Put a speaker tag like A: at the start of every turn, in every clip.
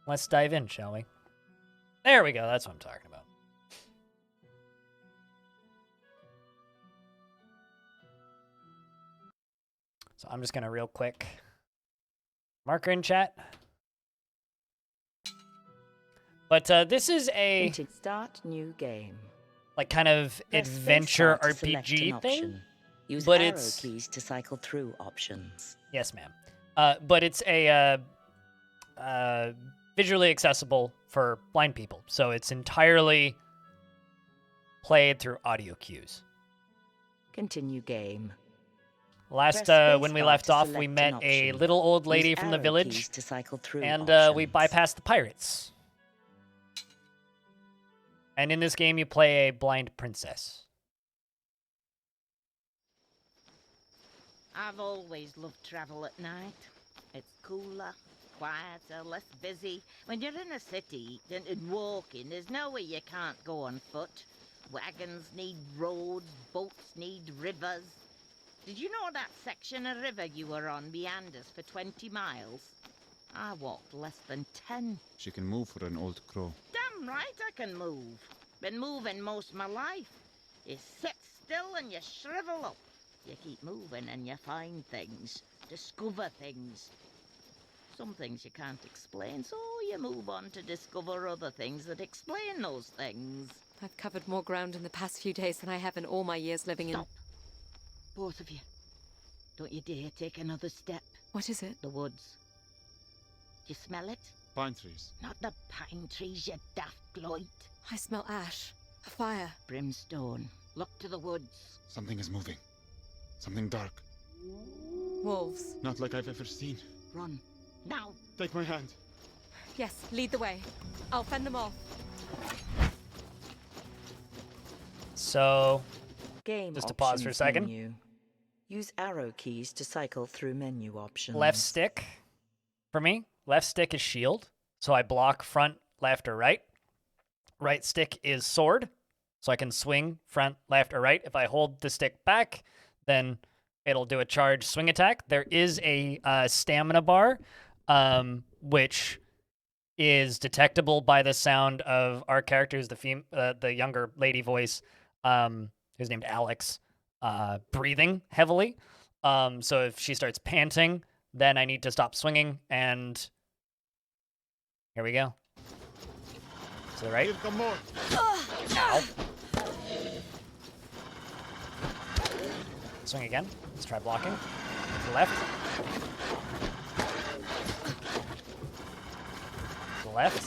A: Let's dive in, shall we? There we go. That's what I'm talking about. So I'm just going to real quick marker in chat. But this is a
B: start new game.
A: Like kind of
B: Press
A: adventure
B: spacebar to select an
A: RPG thing.
B: option. Use
A: But
B: arrow
A: it's
B: keys to cycle through options.
A: Yes, ma'am. But it's a visually accessible for blind people, so it's entirely played through audio cues.
B: Continue game.
A: Last when we
B: spacebar
A: left
B: to
A: off, we
B: select
A: met
B: an
A: a
B: option.
A: little old lady
B: Use
A: from the
B: arrow
A: village,
B: keys to cycle through
A: and we
B: options.
A: bypassed the pirates. And in this game, you play a blind princess.
C: I've always loved travel at night. It's cooler, quieter, less busy. When you're in a city and walking, there's nowhere you can't go on foot. Wagons need roads, boats need rivers. Did you know that section of river you were on meanders for 20 miles? I walked less than 10.
D: She can move for an old crow.
C: Damn right I can move. Been moving most of my life. You sit still and you shrivel up. You keep moving and you find things, discover things. Some things you can't explain, so you move on to discover other things that explain those things.
E: I've covered more ground in the past few days than I have in all my years living in...
C: Stop. Both of you. Don't you dare take another step.
E: What is it?
C: The woods. Do you smell it?
D: Pine trees.
C: Not the pine trees, you daft gloit.
E: I smell ash. A fire.
C: Brimstone. Look to the woods.
D: Something is moving. Something dark.
E: Wolves.
D: Not like I've ever seen.
C: Run. Now.
D: Take my hand.
E: Yes, lead the way. I'll fend them off.
A: So,
B: Game
A: just to pause for a second.
B: Menu. Use arrow keys to cycle through menu options.
A: Left stick, for me, left stick is shield. So I block front, left, or right. Right stick is sword. So I can swing front, left, or right. If I hold the stick back, then it'll do a charge swing attack. There is a stamina bar, which is detectable by the sound of our character, who's the younger lady voice, who's named Alex, breathing heavily. So if she starts panting, then I need to stop swinging, and here we go. To the right.
D: Give them more.
A: Ow. Swing again. Let's try blocking. To the left. To the left.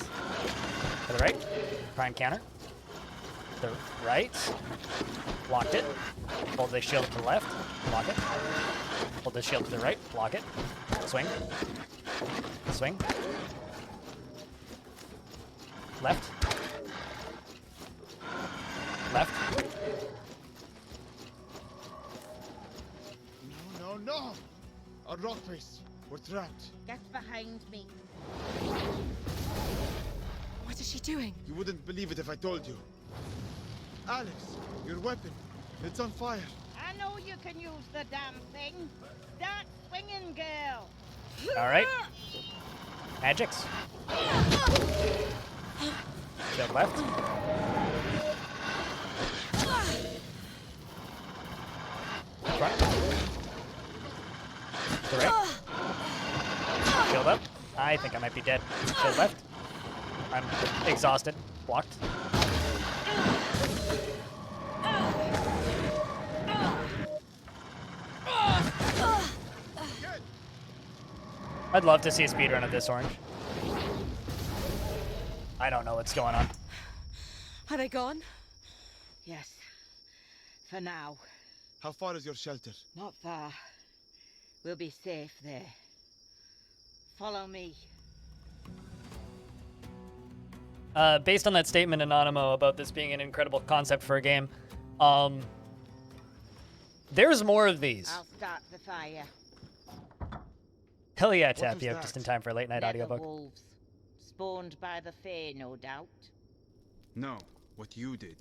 A: To the right. Try and counter. To the right. Blocked it. Hold the shield to the left. Block it. Hold the shield to the right. Block it. Swing. Swing. Left. Left.
D: No, no, no! A rock face. We're trapped.
C: Get behind me.
E: What is she doing?
D: You wouldn't believe it if I told you. Alex, your weapon. It's on fire.
C: I know you can use the damn thing. Start swinging, girl.
A: All right. Magics. Shield left. Front. To the right. Shield up. I think I might be dead. Shield left. I'm exhausted. Blocked. I'd love to see a speedrun of this, Orange. I don't know what's going on.
E: Are they gone?
C: Yes. For now.
D: How far is your shelter?
C: Not far. We'll be safe there. Follow me.
A: Based on that statement, Anonymous, about this being an incredible concept for a game, there's more of these.
C: I'll start the fire.
A: Hell yeah,
D: What
A: Tap,
D: was
A: you
D: that?
A: just in time for a late night
C: Nether
A: audiobook.
C: wolves. Spawned by the Fae, no doubt.
D: No, what you did.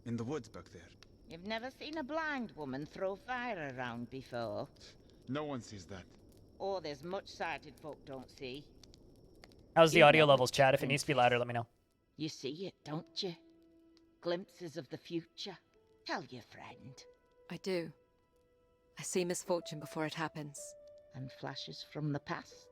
D: In the woods back there.
C: You've never seen a blind woman throw fire around before.
D: No one sees that.
C: Or there's much sighted folk don't see.
A: How's the
C: You
A: audio
C: know
A: levels,
C: it,
A: chat? If it needs to be louder, let me know.
C: You see it, don't you? Glimpses of the future. Tell your friend.
E: I do. I see misfortune before it happens.
C: And flashes from the past.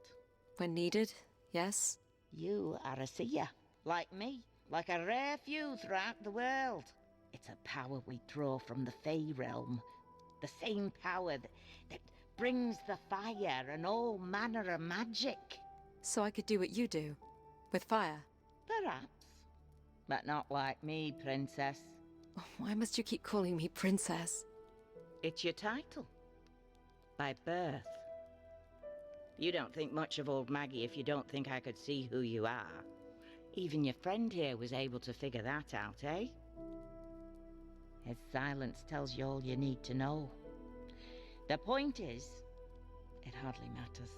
E: When needed, yes.
C: You are a seer, like me, like a rare few throughout the world. It's a power we draw from the Fey realm. The same power that brings the fire and all manner of magic.
E: So I could do what you do, with fire.
C: Perhaps. But not like me, princess.
E: Why must you keep calling me princess?
C: It's your title. By birth. You don't think much of old Maggie if you don't think I could see who you are. Even your friend here was able to figure that out, eh? His silence tells you all you need to know. The point is, it hardly matters.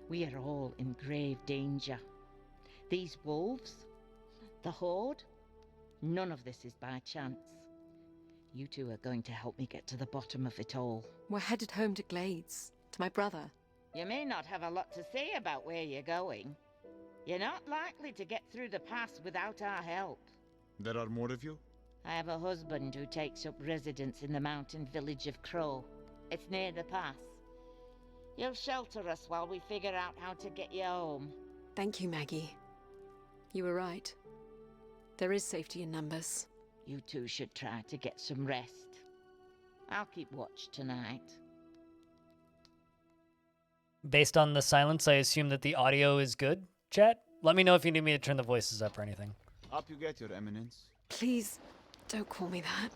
C: We are all in grave danger. These wolves, the Horde, none of this is by chance. You two are going to help me get to the bottom of it all.
E: We're headed home to Glades, to my brother.
C: You may not have a lot to say about where you're going. You're not likely to get through the pass without our help.
D: There are more of you?
C: I have a husband who takes up residence in the mountain village of Crow. It's near the pass. You'll shelter us while we figure out how to get you home.
E: Thank you, Maggie. You were right. There is safety in numbers.
C: You two should try to get some rest. I'll keep watch tonight.
A: Based on the silence, I assume that the audio is good, chat? Let me know if you need me to turn the voices up or anything.
D: Up you get, Your Eminence.
E: Please, don't call me that.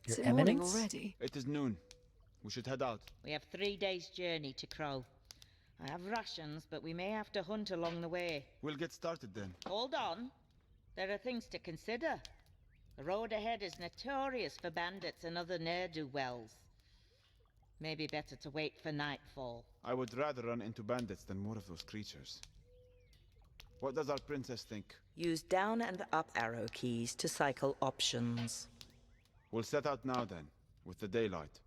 E: Is
A: Your
E: it morning
A: Eminence?
E: already?
D: It is noon. We should head out.
C: We have 3 days' journey to Crow. I have rations, but we may have to hunt along the way.
D: We'll get started then.
C: Hold on. There are things to consider. The road ahead is notorious for bandits and other ne'er-do-wells. Maybe better to wait for nightfall.
D: I would rather run into bandits than more of those creatures. What does our princess think?
B: Use down and up arrow keys to cycle options.
D: We'll set out now then, with the daylight.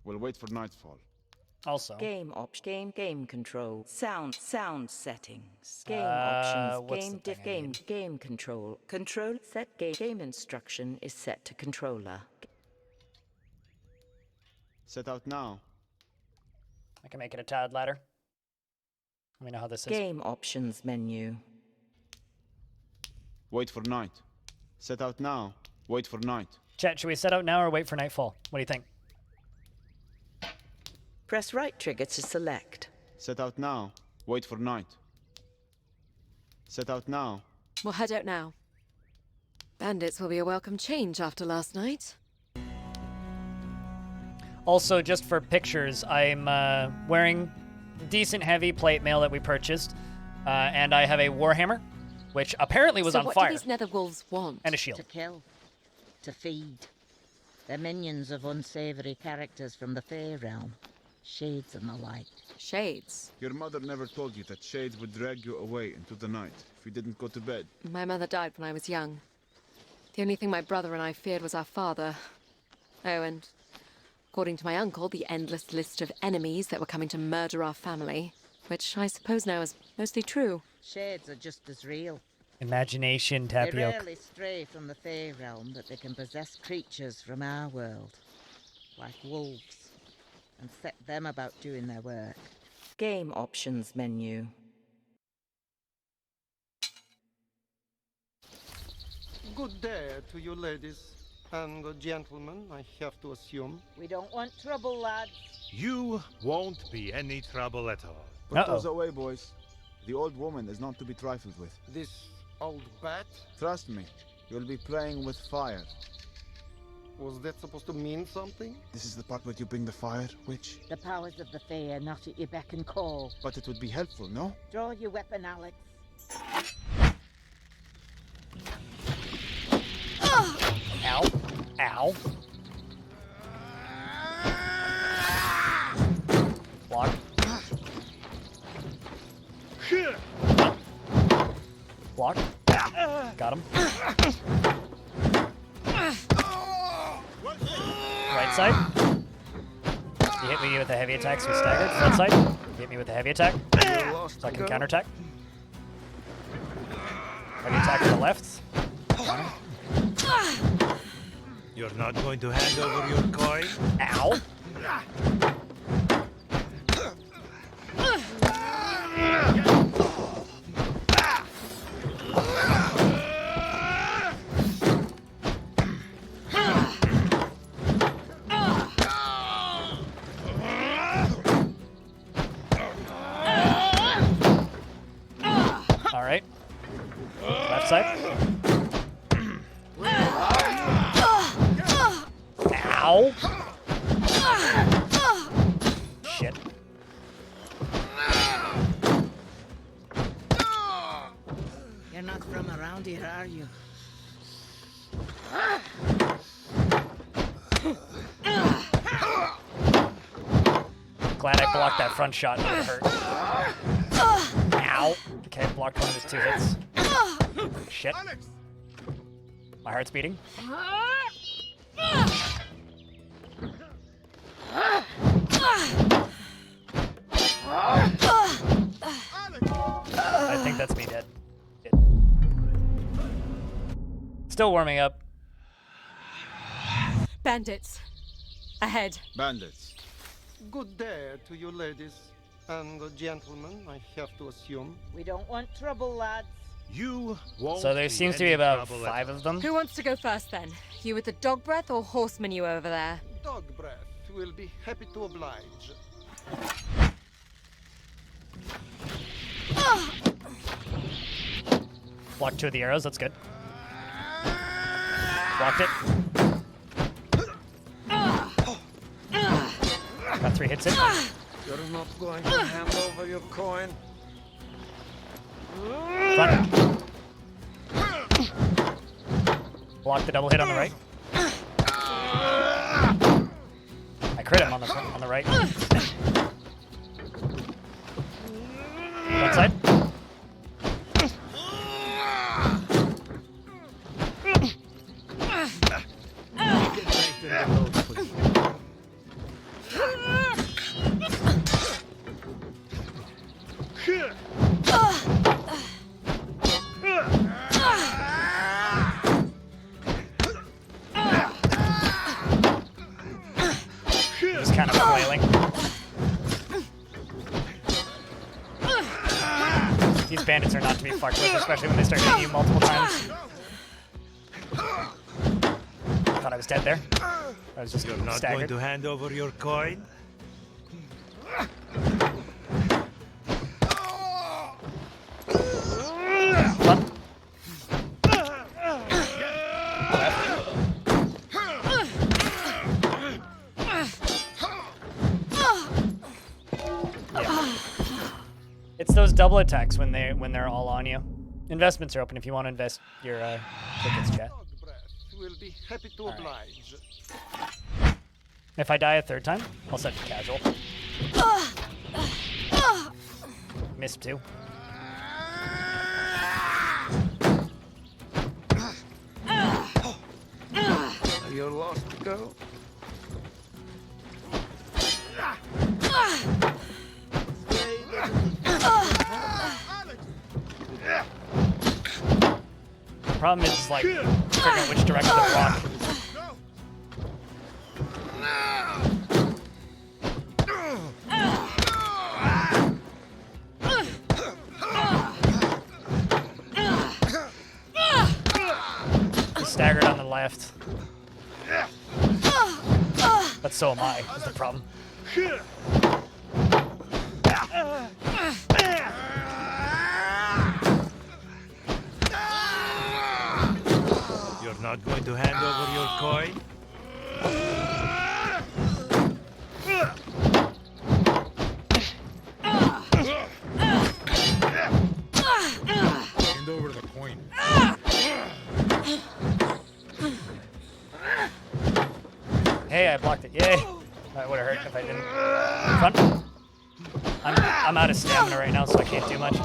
D: We'll wait for nightfall.
A: Also,
B: Game control. Sound settings. Game
A: what's
B: options.
A: the thing I need?
B: Game control. Control set game instruction is set to controller.
D: Set out now.
A: I can make it a tad ladder. Let me know how this is.
B: Game options menu.
D: Wait for night. Set out now. Wait for night.
A: Chat, should we set out now or wait for nightfall? What do you think?
B: Press right trigger to select.
D: Set out now. Wait for night. Set out now.
E: We'll head out now. Bandits will be a welcome change after last night.
A: Also, just for pictures, I'm wearing decent heavy plate mail that we purchased, and I have a warhammer, which apparently was
E: So
A: on
E: what
A: fire,
E: do these nether wolves want?
A: and a shield.
C: To kill. To feed. They're minions of unsavory characters from the Fey realm. Shades and the like.
E: Shades.
D: Your mother never told you that shades would drag you away into the night if you didn't go to bed.
E: My mother died when I was young. The only thing my brother and I feared was our father. Oh, and according to my uncle, the endless list of enemies that were coming to murder our family, which I suppose now is mostly true.
C: Shades are just as real.
A: Imagination
C: They
A: tapioca.
C: rarely stray from the Fey realm, but they can possess creatures from our world, like wolves, and set them about doing their work.
B: Game options menu.
F: Good day to you, ladies and gentlemen, I have to assume.
C: We don't want trouble, lads.
G: You won't be any trouble at all.
D: Put those away, boys. The old woman is not to be trifled with.
F: This old bat,
D: Trust me, you'll be playing with fire.
F: was that supposed to mean something?
D: This is the part where you bring the fire, witch.
C: The powers of the Fey are not at your beck and call.
D: But it would be helpful, no?
C: Draw your weapon, Alex.
A: Ow. Ow. Block. Block. Got him. Right side. You hit me with a heavy attack, so we staggered. Front side. Hit me with the heavy attack,
F: You lost
A: so I
F: to
A: can
F: go.
A: counterattack. Heavy attack to the left. Counter.
G: You're not going to hand over your coin?
A: Ow! All right. Left side. Ow! Shit.
C: You're not from around here, are you?
A: Glad I blocked that front shot. It would hurt. Ow! Okay, blocked one of his 2 hits. Shit.
D: Alex!
A: My heart's beating. I think that's me dead. Still warming up.
E: Bandits. Ahead.
D: Bandits.
F: Good day to you, ladies and gentlemen, I have to assume.
C: We don't want trouble, lads.
G: You won't
A: So there
G: be
A: seems to be
G: any
A: about
G: trouble at
A: 5
G: all.
A: of them.
E: Who wants to go first then? You with the dog breath or horseman you over there?
F: Dog breath will be happy to oblige.
A: Blocked 2 of the arrows, that's good. Blocked it. Got 3 hits in.
F: You're not going to hand over your coin.
A: Front. Blocked the double hit on the right. I crit him on the front, on the right. Front side. Just kind of flailing. These bandits are not to be fucked with, especially when they start hitting you multiple times. I thought I was dead there. I was just
G: You're not going
A: staggered.
G: to hand over your coin?
A: Front. It's those double attacks when they're all on you. Investments are open if you want to invest your tickets, chat.
F: Dog breath will be happy to oblige.
A: If I die a 3rd time, I'll set to casual. Missed 2.
F: You're lost to go.
A: Problem is like figuring out which direction to block. He's staggered on the left. But so am I, is the problem.
G: You're not going to hand over your coin?
D: Hand over the coin.
A: Hey, I blocked it. Yay. That would have hurt if I didn't. Front. I'm out of stamina right now, so I can't do much.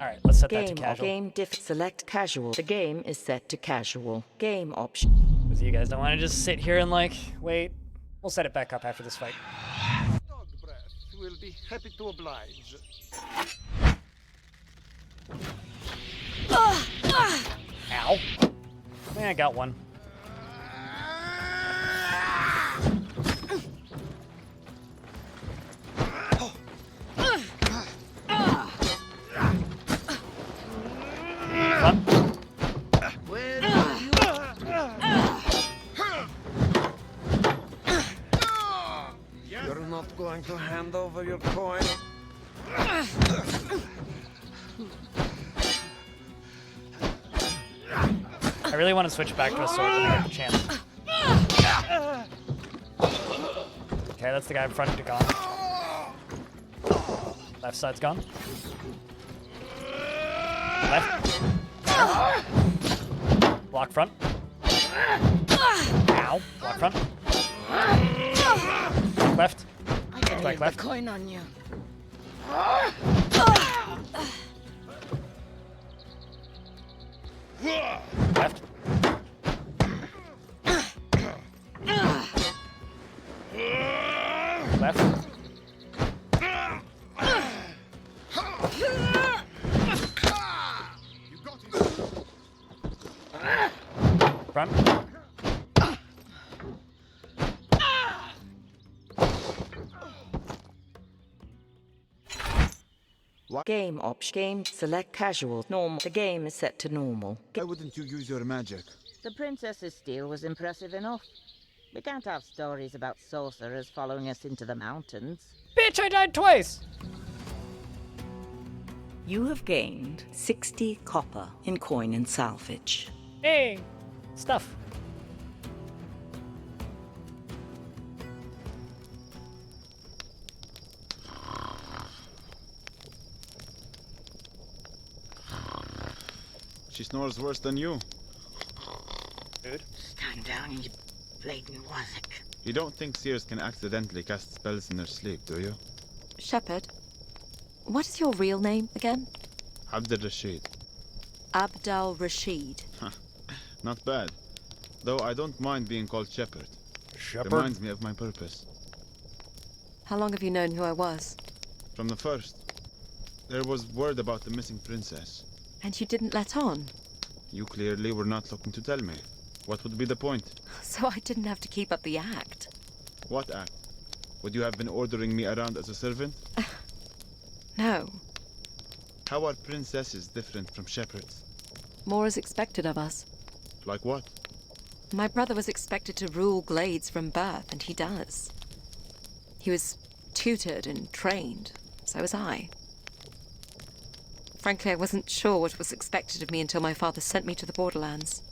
A: Alright, let's set that to casual.
B: Select casual. The game is set to casual. Game option.
A: Because you guys don't want to just sit here and like, wait. We'll set it back up after this fight.
F: Dog breath will be happy to oblige.
A: Ow. I got one. Front.
F: You're not going to hand over your coin?
A: I really want to switch back to a sword when I get the chance. Okay, that's the guy in front to gone. Left side's gone. Left. Block front. Ow. Block front. Left.
C: I can
A: Back
C: leave
A: left.
C: the coin on you.
A: Left. Left.
D: You got it!
A: Front.
B: Game, select casual, normal. The game is set to normal.
D: Why wouldn't you use your magic?
C: The princess's steel was impressive enough. We can't have stories about sorcerers following us into the mountains.
A: Bitch, I died twice!
B: You have gained 60 copper in coin and salvage.
A: Hey! Stuff.
D: She snores worse than you.
A: Dude.
C: Stand down, you blatant wazzock.
D: You don't think seers can accidentally cast spells in their sleep, do you?
E: Shepherd, what is your real name again?
D: Abd al-Rashid.
E: Abdal Rashid.
D: Not bad. Though I don't mind being called Shepherd.
A: Shepherd.
D: Reminds me of my purpose.
E: How long have you known who I was?
D: From the first. There was word about the missing princess.
E: And you didn't let on?
D: You clearly were not looking to tell me. What would be the point?
E: So I didn't have to keep up the act.
D: What act? Would you have been ordering me around as a servant?
E: No.
D: How are princesses different from shepherds?
E: More is expected of us.
D: Like what?
E: My brother was expected to rule glades from birth, and he does. He was tutored and trained, so was I. Frankly, I wasn't sure what was expected of me until my father sent me to the borderlands.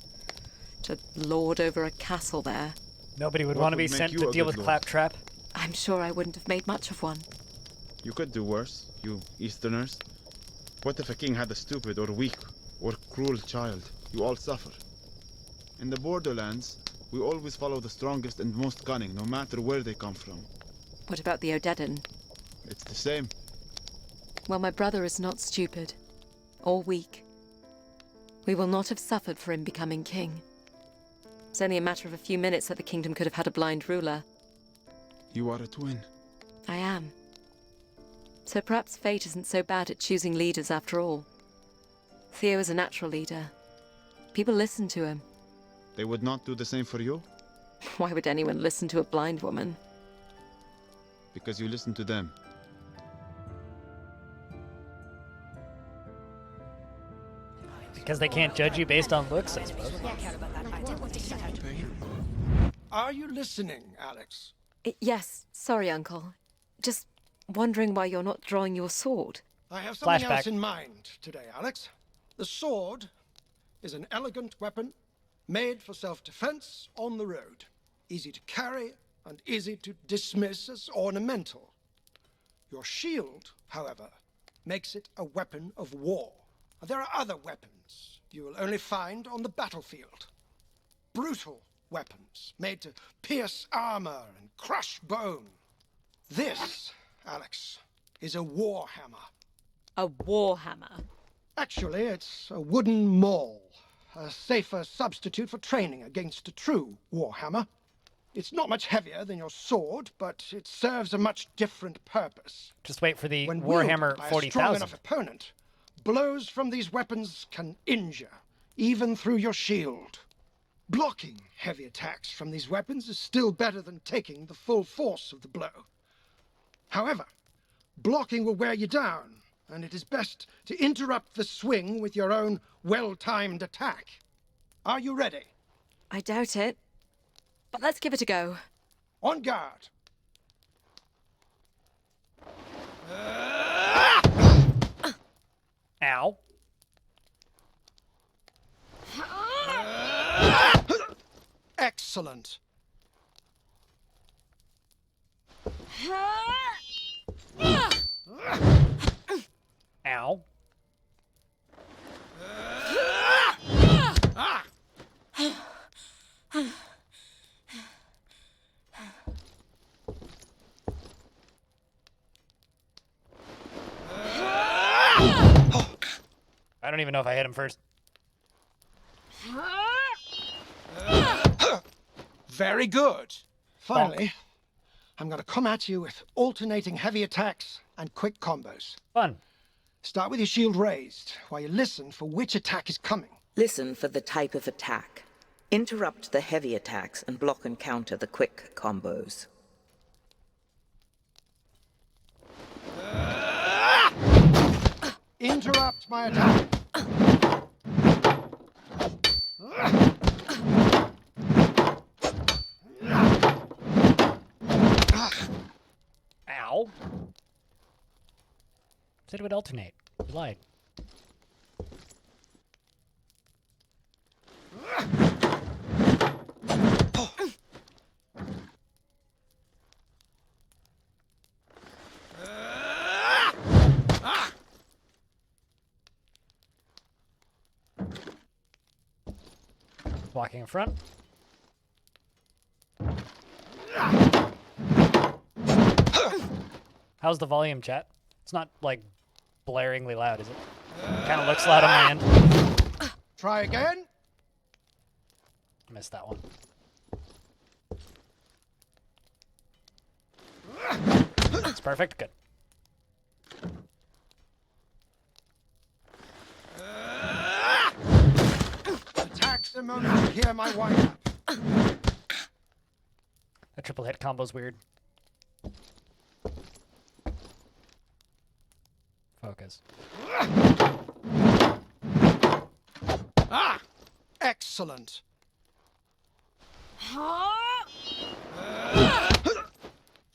E: To lord over a castle there.
A: Nobody would
D: What
A: want to
D: would
A: be
D: make
A: sent
D: you
A: to
D: a
A: deal
D: good
A: with
D: lord?
A: Claptrap.
E: I'm sure I wouldn't have made much of one.
D: You could do worse, you Easterners. What if a king had a stupid or weak or cruel child? You all suffer. In the borderlands, we always follow the strongest and most cunning, no matter where they come from.
E: What about the Odedan?
D: It's the same.
E: Well, my brother is not stupid. Or weak. We will not have suffered for him becoming king. It's only a matter of a few minutes that the kingdom could have had a blind ruler.
D: You are a twin.
E: I am. So perhaps fate isn't so bad at choosing leaders after all. Theo is a natural leader. People listen to him.
D: They would not do the same for you?
E: Why would anyone listen to a blind woman?
D: Because you listen to them.
A: Because they can't judge you based on looks, I suppose.
H: Are you listening, Alex?
E: Yes, sorry, Uncle. Just wondering why you're not drawing your sword.
H: I have something
A: Flashback.
H: else in mind today, Alex. The sword is an elegant weapon made for self-defense on the road. Easy to carry and easy to dismiss as ornamental. Your shield, however, makes it a weapon of war. There are other weapons you will only find on the battlefield. Brutal weapons made to pierce armor and crush bone. This, Alex, is a warhammer.
E: A warhammer.
H: Actually, it's a wooden maul, a safer substitute for training against a true warhammer. It's not much heavier than your sword, but it serves a much different purpose.
A: Just wait for the
H: When
A: Warhammer
H: wielded by a strong
A: 40,000.
H: enough opponent, blows from these weapons can injure, even through your shield. Blocking heavy attacks from these weapons is still better than taking the full force of the blow. However, blocking will wear you down, and it is best to interrupt the swing with your own well-timed attack. Are you ready?
E: I doubt it. But let's give it a go.
H: On guard.
A: Ow.
H: Excellent.
A: Ow. I don't even know if I hit him first.
H: Very good. Finally, I'm going to come at you with alternating heavy attacks and quick combos.
A: Fun.
H: Start with your shield raised, while you listen for which attack is coming.
B: Listen for the type of attack. Interrupt the heavy attacks and block and counter the quick combos.
H: Interrupt my attack.
A: Ow. Said it would alternate. You lied. Walking in front. How's the volume, chat? It's not, like, blaringly loud, is it? Kind of looks loud on my end.
H: Try again.
A: I missed that one. It's perfect. Good.
H: Attack the moment you hear my wind-up.
A: That triple hit combo's weird. Focus.
H: Excellent.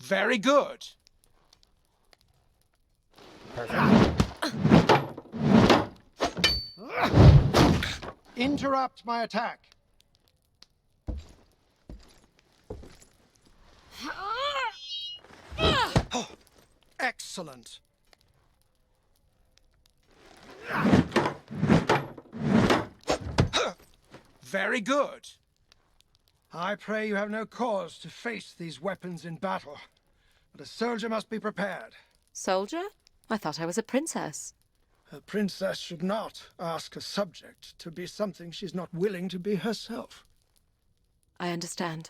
H: Very good.
A: Perfect.
H: Interrupt my attack. Excellent. Very good. I pray you have no cause to face these weapons in battle, but a soldier must be prepared.
E: Soldier? I thought I was a princess.
H: A princess should not ask a subject to be something she's not willing to be herself.
E: I understand.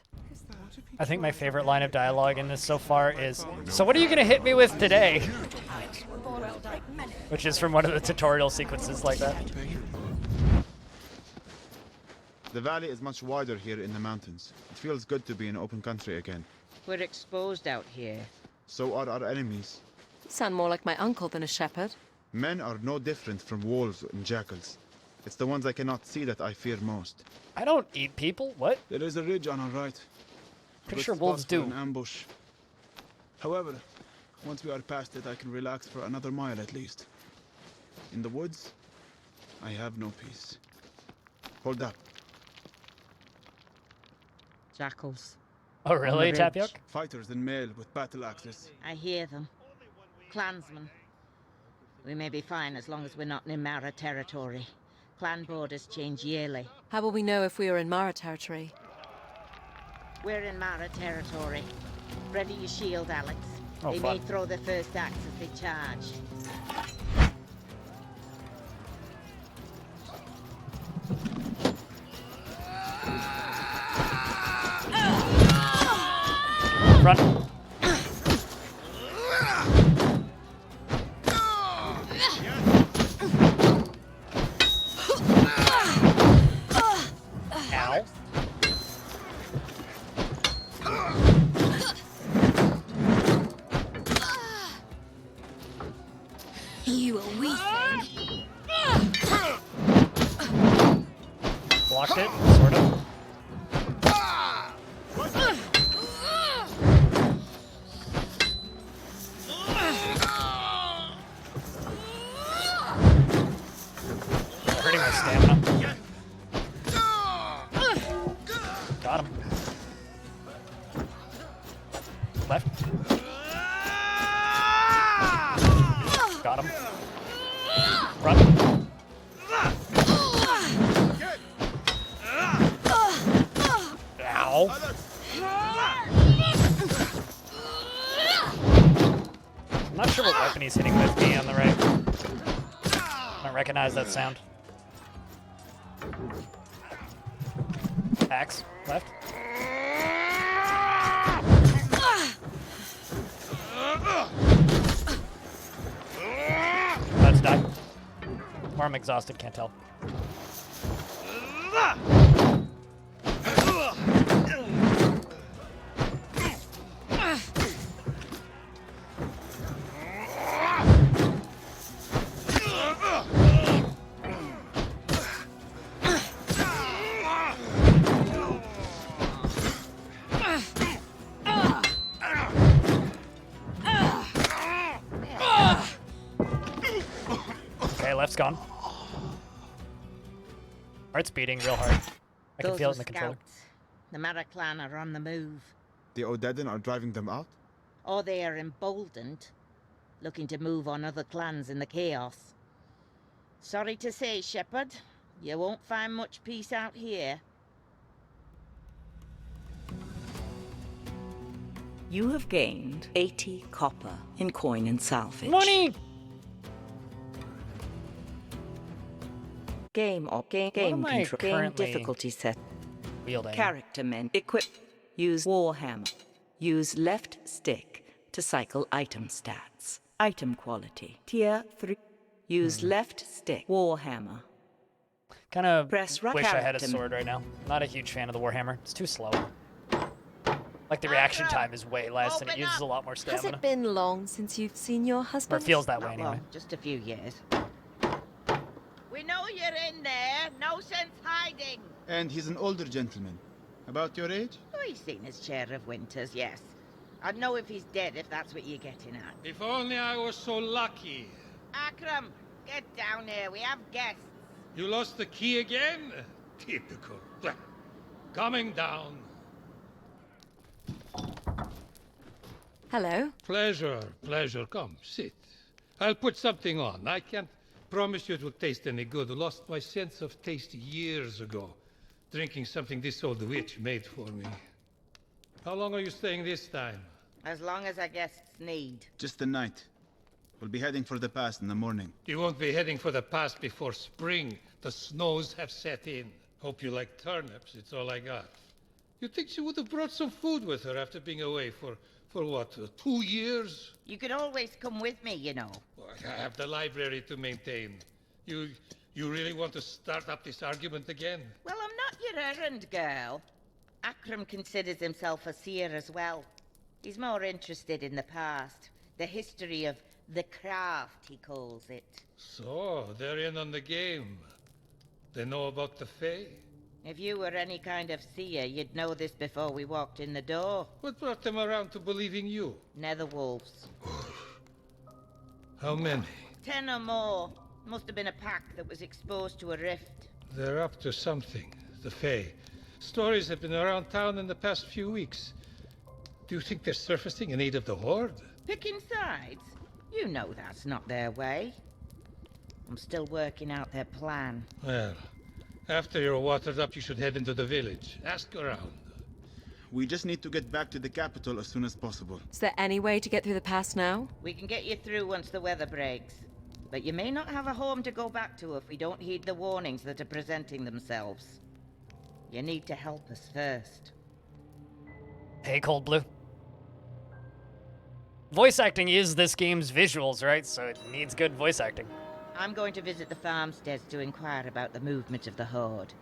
A: I think my favorite line of dialogue in this so far is, "So what are you going to hit me with today?" Which is from one of the tutorial sequences like that.
D: The valley is much wider here in the mountains. It feels good to be in open country again.
C: We're exposed out here.
D: So are our enemies.
E: You sound more like my uncle than a shepherd.
D: Men are no different from wolves and jackals. It's the ones I cannot see that I fear most.
A: I don't eat people. What?
D: There is a ridge on our right.
A: Pretty
D: Good
A: sure
D: spot
A: wolves
D: for
A: do.
D: an ambush. However, once we are past it, I can relax for another mile at least. In the woods, I have no peace. Hold up.
C: Jackals.
A: Oh, really,
D: On the ridge,
A: Tapioc?
D: fighters in mail with battle axes.
C: I hear them. Clansmen. We may be fine as long as we're not in Mara territory. Clan borders change yearly.
E: How will we know if we are in Mara territory?
C: We're in Mara territory. Ready your shield, Alex.
A: Oh,
C: They
A: fun.
C: may throw their first axe as they charge.
A: Front. Ow.
I: You a wee thing.
A: Blocked it, sort of. Hurting my stamina. Got him. Left. Got him. Front. Ow. I'm not sure what weapon he's hitting with me on the right. I don't recognize that sound. Axe, left. Let's die. Or I'm exhausted, can't tell. Okay, left's gone. Heart's beating real hard. I can
C: Those
A: feel
C: are
A: it in the controller.
C: scouts. The Maraclan are on the move.
D: The Odedan are driving them out?
C: Or they are emboldened, looking to move on other clans in the chaos. Sorry to say, Shepherd, you won't find much peace out here.
B: You have gained 80 copper in coin and salvage.
A: Money!
B: Game
A: am
B: control.
A: I
B: Game
A: currently
B: difficulty set.
A: Wielding.
B: Character men. Equip. Use Warhammer. Use left stick to cycle item stats. Item quality. Tier 3. Use left stick. Warhammer.
A: Kind of
B: Press right
A: wish I had a
B: character.
A: sword right now. Not a huge fan of the Warhammer. It's too slow. Like the reaction time is way less and it uses a lot more
E: Has
A: stamina.
E: it been long since you've seen your
A: Or
E: husband?
A: it feels that way
C: Not
A: anyway.
C: long, just a few years. We know you're in there. No sense hiding.
D: And he's an older gentleman. About your age?
C: Oh, he's seen his share of winters, yes. I'd know if he's dead, if that's what you're getting at.
G: If only I was so lucky.
C: Akram, get down here. We have guests.
G: You lost the key again? Typical. Coming down.
E: Hello.
G: Pleasure, pleasure. Come, sit. I'll put something on. I can't promise you it will taste any good. I lost my sense of taste years ago, drinking something this old witch made for me. How long are you staying this time?
C: As long as our guests need.
D: Just the night. We'll be heading for the pass in the morning.
G: You won't be heading for the pass before spring. The snows have set in. Hope you like turnips. It's all I got. You'd think she would have brought some food with her after being away for what, 2 years?
C: You can always come with me, you know.
G: Well, I have the library to maintain. You really want to start up this argument again?
C: Well, I'm not your errand girl. Akram considers himself a seer as well. He's more interested in the past. The history of the craft, he calls it.
G: So, they're in on the game. They know about the Fae?
C: If you were any kind of seer, you'd know this before we walked in the door.
G: What brought them around to believing you?
C: Netherwolves.
G: How many?
C: 10 or more. Must have been a pack that was exposed to a rift.
G: They're up to something, the Fae. Stories have been around town in the past few weeks. Do you think they're surfacing in aid of the Horde?
C: Picking sides? You know that's not their way. I'm still working out their plan.
G: Well, after you're watered up, you should head into the village. Ask around.
D: We just need to get back to the capital as soon as possible.
E: Is there any way to get through the pass now?
C: We can get you through once the weather breaks. But you may not have a home to go back to if we don't heed the warnings that are presenting themselves. You need to help us first.
A: Hey, Cold Blue. voice acting is this game's visuals, right? So it needs good voice acting.
C: I'm going to visit the farmsteads to inquire about the movement of the horde.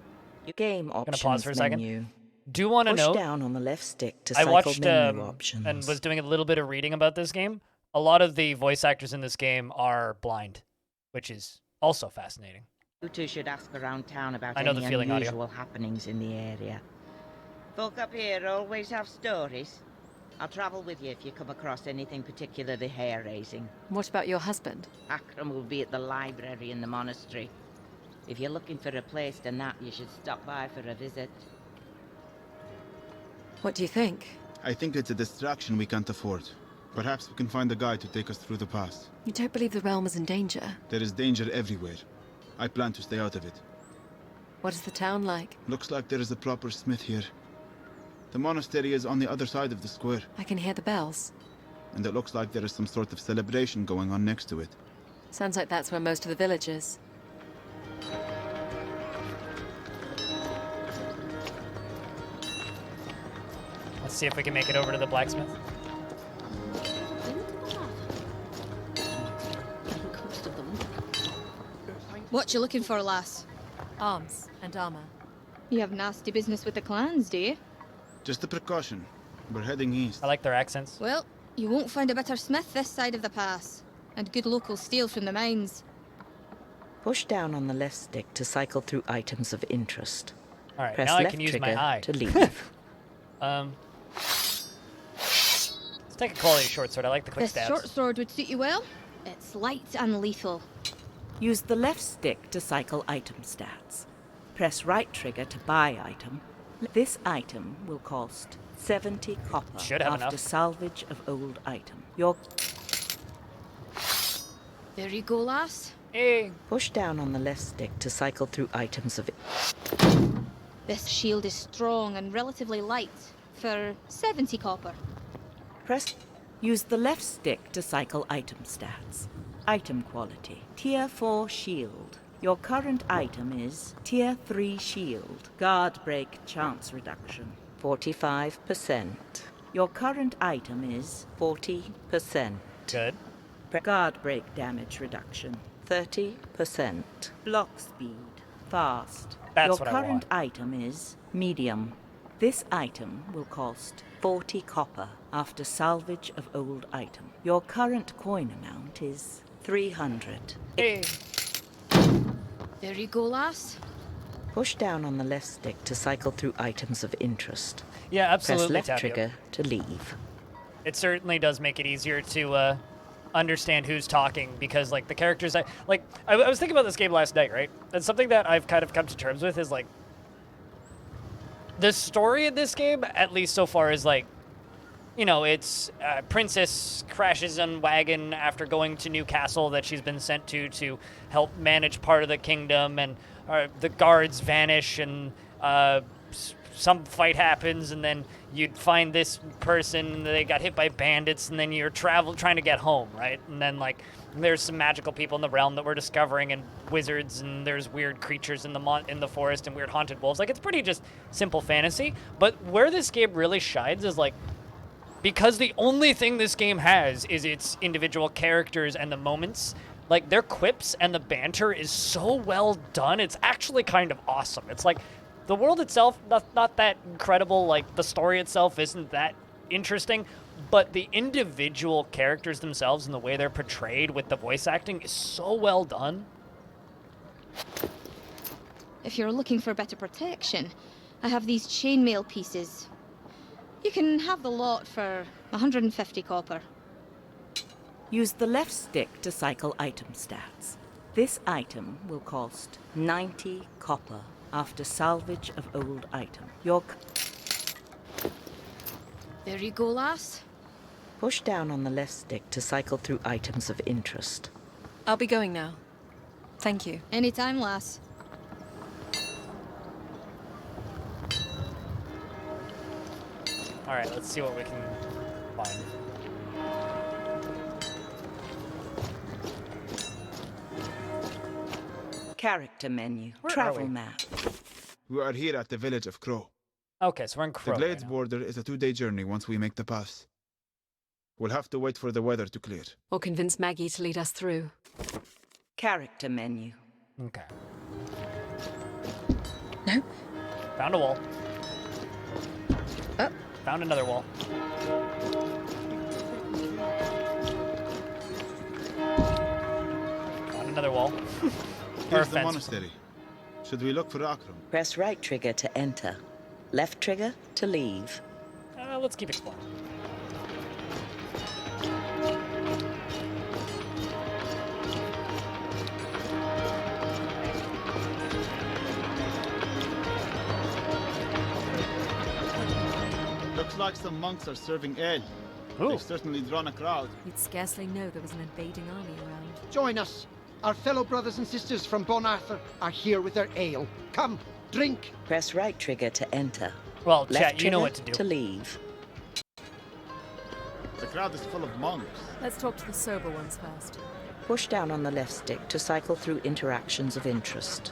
B: Game options
A: pause for a second.
B: menu.
A: Do want to
B: Push
A: know?
B: down on the left stick to
A: I
B: cycle
A: watched
B: menu options.
A: and was doing a little bit of reading about this game. A lot of the voice actors in this game are blind, which is also fascinating.
C: You two should ask around town about
A: I know
C: any
A: the feeling audio.
C: unusual happenings in the area. Folk up here always have stories. I'll travel with you if you come across anything particularly hair-raising.
E: What about your husband?
C: Akram will be at the library in the monastery. If you're looking for a place to nap, you should stop by for a visit.
E: What do you think?
D: I think it's a distraction we can't afford. Perhaps we can find a guide to take us through the past.
E: You don't believe the realm is in danger?
D: There is danger everywhere. I plan to stay out of it.
E: What is the town like?
D: Looks like there is a proper smith here. The monastery is on the other side of the square,
E: I can hear the bells.
D: and it looks like there is some sort of celebration going on next to it.
E: Sounds like that's where most of the village is.
A: Let's see if we can make it over to the blacksmith.
I: What you looking for, lass?
E: Arms and armor.
J: You have nasty business with the clans, do you?
D: Just a precaution. We're heading east.
A: I like their accents.
I: Well, you won't find a better smith this side of the pass. And good local steel from the mines.
B: Push down on the left stick to cycle through items of interest.
A: All right,
B: Press
A: now I
B: left
A: can use
B: trigger
A: my eye.
B: to leave.
A: Let's take a quality short sword. I like the quick
I: This
A: stabs.
I: short sword would suit you well. It's light and lethal.
B: Use the left stick to cycle item stats. Press right trigger to buy item. This item will cost 70 copper
A: Should have
B: after
A: enough.
B: salvage of old item. Your
I: There you go, lass.
A: Hey.
B: push down on the left stick to cycle through items of
I: This shield is strong and relatively light. For 70 copper.
B: Press. Use the left stick to cycle item stats. Item quality. Tier 4 shield. Your current item is Tier 3 shield. Guard break chance reduction. 45%. Your current item is 40%.
A: Good.
B: Guard break damage reduction. 30%. Block speed. Fast.
A: That's
B: Your
A: what I
B: current
A: want.
B: item is medium. This item will cost 40 copper after salvage of old item. Your current coin amount is 300.
A: Hey.
I: There you go, lass.
B: Push down on the left stick to cycle through items of interest.
A: Yeah,
B: Press
A: absolutely,
B: left
A: Tapio.
B: trigger to leave.
A: It certainly does make it easier to understand who's talking because, like, the characters I was thinking about this game last night, right? And something that I've kind of come to terms with is, like, the story in this game, at least so far, is like, you know, it's princess crashes on wagon after going to Newcastle that she's been sent to help manage part of the kingdom, and the guards vanish, and some fight happens, and then you'd find this person, they got hit by bandits, and then you're trying to get home, right? And then, like, there's some magical people in the realm that we're discovering, and wizards, and there's weird creatures in the forest, and weird haunted wolves. Like, it's pretty just simple fantasy. But where this game really shines is, like, because the only thing this game has is its individual characters and the moments, like, their quips and the banter is so well done. It's actually kind of awesome. It's like, the world itself, not that incredible. Like, the story itself isn't that interesting, but the individual characters themselves and the way they're portrayed with the voice acting is so well done.
J: If you're looking for better protection, I have these chainmail pieces. You can have the lot for 150 copper.
B: Use the left stick to cycle item stats. This item will cost 90 copper after salvage of old item. Your
I: There you go, lass.
B: push down on the left stick to cycle through items of interest.
E: I'll be going now. Thank you.
J: Anytime, lass.
A: All right, let's see what we can find.
B: Character menu.
A: Where are
B: Travel
A: we?
B: map.
D: We are here at the village of Crow.
A: Okay, so we're in Crow
D: The
A: right
D: Glades
A: now.
D: border is a 2-day journey once we make the pass. We'll have to wait for the weather to clear.
E: Or convince Maggie to lead us through.
B: Character menu.
A: Okay.
E: No.
A: Found a wall.
E: Oh.
A: Found another wall. Found another wall. Or a
D: Here's the
A: fence.
D: monastery. Should we look for Akram?
B: Press right trigger to enter. Left trigger to leave.
A: Let's keep exploring.
D: Looks like some monks are serving ale.
A: Ooh.
D: They've certainly drawn a crowd.
E: You'd scarcely know there was an invading army around.
H: Join us. Our fellow brothers and sisters from Bon Arthur are here with their ale. Come, drink.
B: Press right trigger to enter.
A: Well,
B: Left
A: chat, you know
B: trigger
A: what to do.
B: to leave.
D: The crowd is full of monks.
E: Let's talk to the sober ones first.
B: Push down on the left stick to cycle through interactions of interest.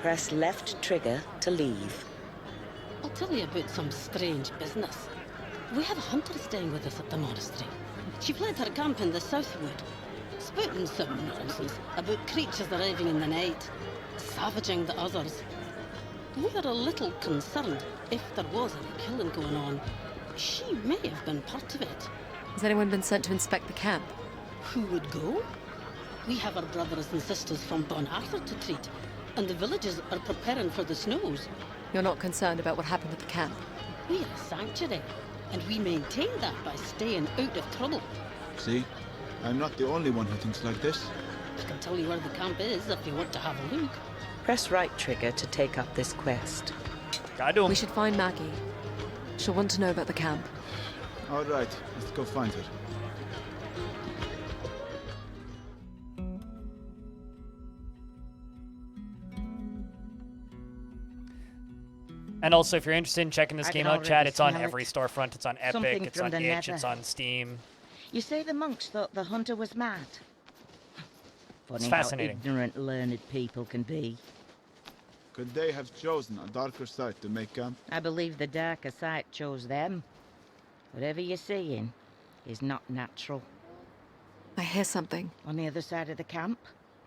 B: Press left trigger to leave.
K: I'll tell you about some strange business. We have a hunter staying with us at the monastery. She fled her camp in the southwood, spouting some nonsense about creatures arriving in the night, savaging the others. We are a little concerned if there was any killing going on. She may have been part of it.
E: Has anyone been sent to inspect the camp?
K: Who would go? We have our brothers and sisters from Bon Arthur to treat, and the villagers are preparing for the snows.
E: You're not concerned about what happened at the camp?
K: We are a sanctuary, and we maintain that by staying out of trouble.
D: See? I'm not the only one who thinks like this.
K: I can tell you where the camp is if you want to have a look.
B: Press right trigger to take up this quest.
A: Gotta do 'em.
E: We should find Maggie. She'll want to know about the camp.
D: All right, let's go find her.
A: And also, if you're interested in checking this
C: I
A: game
C: can
A: out, chat,
C: already
A: it's on
C: smell
A: every
C: it.
A: storefront. It's on Epic,
C: Something
A: it's
C: from
A: on
C: the
A: itch,
C: nether.
A: it's on Steam.
C: You say the monks thought the hunter was mad? Funny
A: fascinating.
C: how ignorant learned people can be.
D: Could they have chosen a darker site to make camp?
C: I believe the darker side chose them. Whatever you're seeing is not natural.
E: I hear something.
C: On the other side of the camp,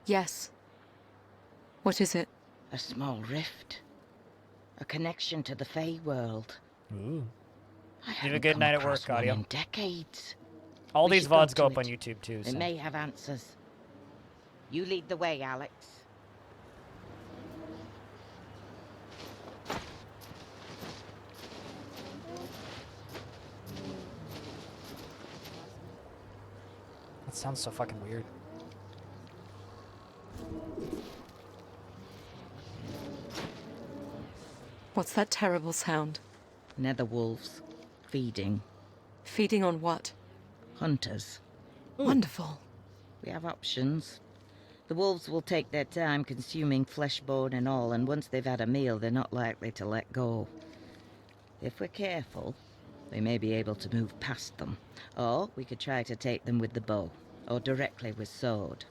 E: Yes. What is it?
C: a small rift. A connection to the Fey world.
A: Ooh.
C: I
A: You have a
C: haven't
A: good
C: come
A: night at
C: across
A: work,
C: one
A: Audio.
C: in decades.
A: All
C: We
A: these
C: should go
A: VODs go
C: to
A: up on
C: it.
A: YouTube too.
C: They
A: So.
C: may have answers. You lead the way, Alex.
A: That sounds so fucking weird.
E: What's that terrible sound?
C: Nether wolves. Feeding.
E: Feeding on what?
C: Hunters.
E: Wonderful.
C: We have options. The wolves will take their time consuming flesh, bone and all, and once they've had a meal, they're not likely to let go. If we're careful, we may be able to move past them. Or we could try to take them with the bow, or directly with sword.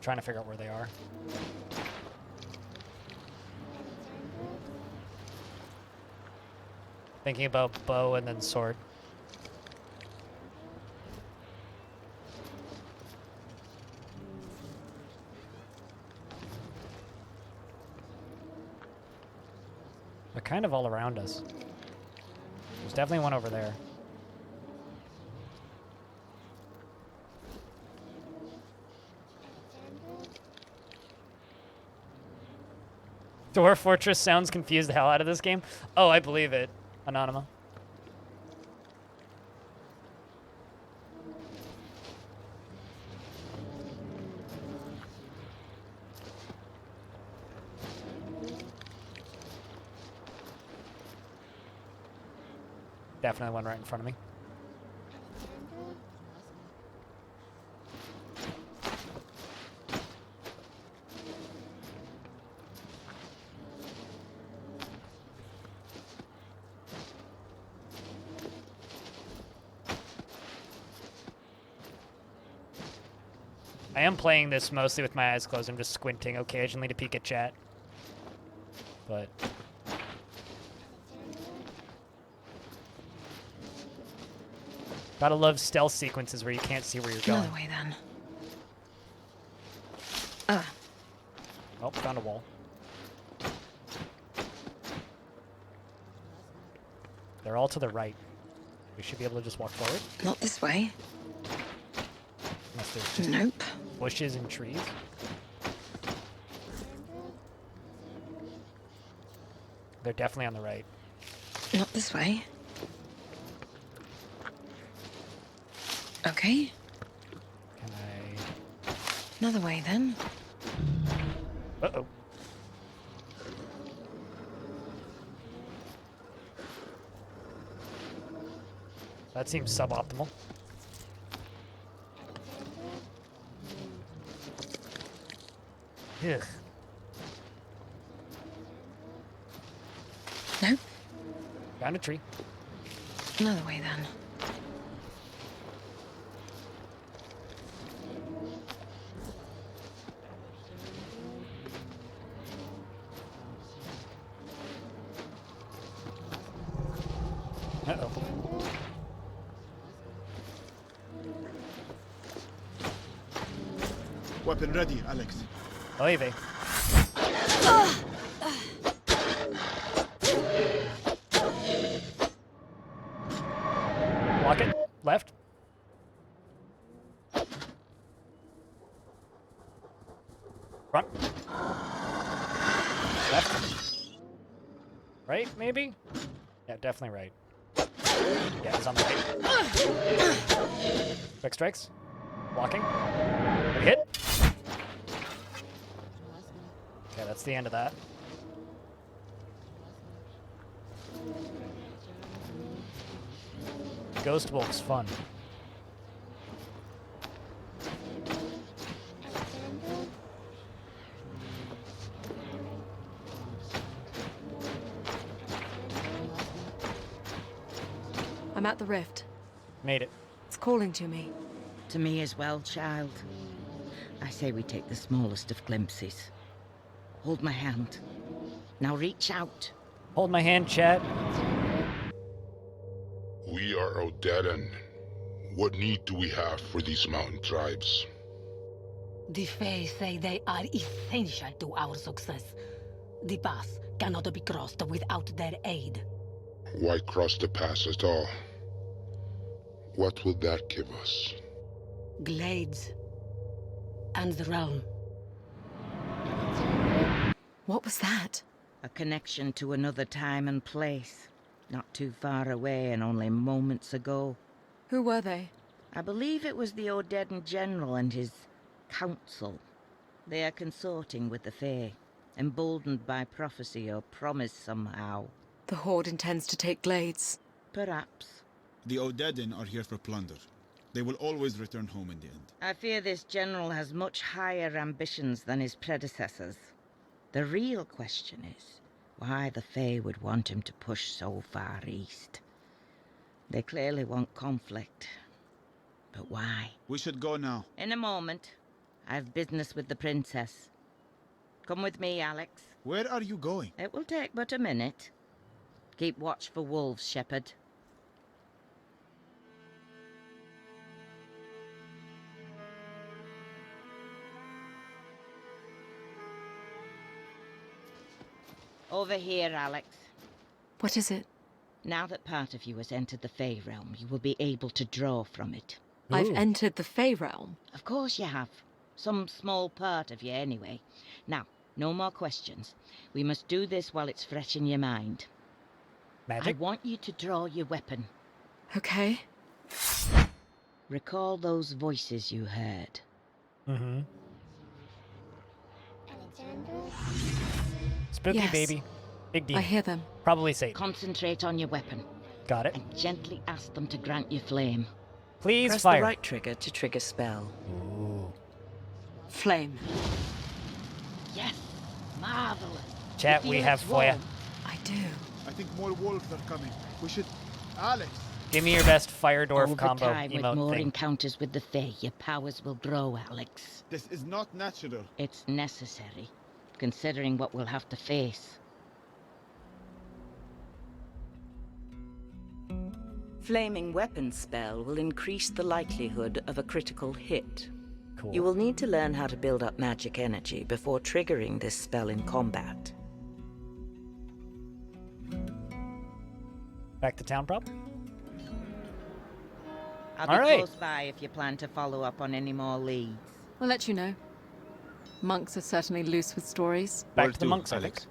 A: Trying to figure out where they are. Thinking about bow and then sword. They're kind of all around us. There's definitely one over there. Dwarf Fortress sounds confused the hell out of this game. Oh, I believe it. Anonymous. Definitely one right in front of me. I am playing this mostly with my eyes closed. I'm just squinting occasionally to peek at chat. But gotta love stealth sequences where you can't see where you're going.
E: Another way then.
A: Oh, found a wall. They're all to the right. We should be able to just walk forward.
E: Not this way.
A: Unless there's just
E: Nope.
A: bushes and trees. They're definitely on the right.
E: Not this way. Okay.
A: Can I...
E: Another way then.
A: Uh-oh. That seems suboptimal. Ugh.
E: Nope.
A: Found a tree.
E: Another way then.
A: Uh-oh.
D: Weapon ready, Alex.
A: Oy vey. Block it. Left. Front. Left. Right, maybe? Yeah, definitely right. Yeah, he's on the right. Quick strikes. Blocking. Big hit. Okay, that's the end of that. Ghost Wolf's fun.
E: I'm at the rift.
A: Made it.
E: It's calling to me.
C: To me as well, child. I say we take the smallest of glimpses. Hold my hand. Now reach out.
A: Hold my hand, chat.
L: We are Odedan. What need do we have for these mountain tribes?
K: The Fae say they are essential to our success. The pass cannot be crossed without their aid.
L: Why cross the pass at all? What will that give us?
K: Glades. And the realm.
E: What was that?
C: A connection to another time and place. Not too far away and only moments ago.
E: Who were they?
C: I believe it was the Odedan General and his council. They are consorting with the Fae, emboldened by prophecy or promise somehow.
E: The Horde intends to take Glades.
C: Perhaps.
D: The Odedan are here for plunder. They will always return home in the end.
C: I fear this general has much higher ambitions than his predecessors. The real question is why the Fae would want him to push so far east. They clearly want conflict. But why?
D: We should go now.
C: In a moment. I've business with the princess. Come with me, Alex.
D: Where are you going?
C: It will take but a minute. Keep watch for wolves, Shepherd. Over here, Alex.
E: What is it?
C: Now that part of you has entered the Fae realm, you will be able to draw from it.
E: I've
A: Ooh.
E: entered the Fae realm.
C: Of course you have. Some small part of you, anyway. Now, no more questions. We must do this while it's fresh in your mind.
A: Magic?
C: I want you to draw your weapon.
E: Okay.
C: Recall those voices you heard.
A: Mm-hmm. Spooky
E: Yes.
A: baby. Big demon.
E: I hear them.
A: Probably Satan.
C: Concentrate on your weapon
A: Got it.
C: and gently ask them to grant you flame.
A: Please
B: Press
A: fire.
B: the right trigger to trigger spell.
A: Ooh.
E: Flame.
C: Yes, marvelous.
A: Chat,
C: You
A: we
C: feel
A: have
C: it
A: Foya.
C: warm.
E: I do.
D: I think more wolves are coming. We should... Alex!
A: Give me your best fire dwarf
C: Over
A: combo
C: time, with
A: emote
C: more
A: thing.
C: encounters with the Fae, your powers will grow, Alex.
D: This is not natural.
C: It's necessary, considering what we'll have to face.
B: Flaming weapon spell will increase the likelihood of a critical hit.
A: Cool.
B: You will need to learn how to build up magic energy before triggering this spell in combat.
A: Back to town proper?
C: I'll be
A: All right.
C: close by if you plan to follow up on any more leads.
E: We'll let you know. Monks are certainly loose with stories.
A: Back
D: Where
A: to the
D: to,
A: monks,
D: Alex?
A: Alex.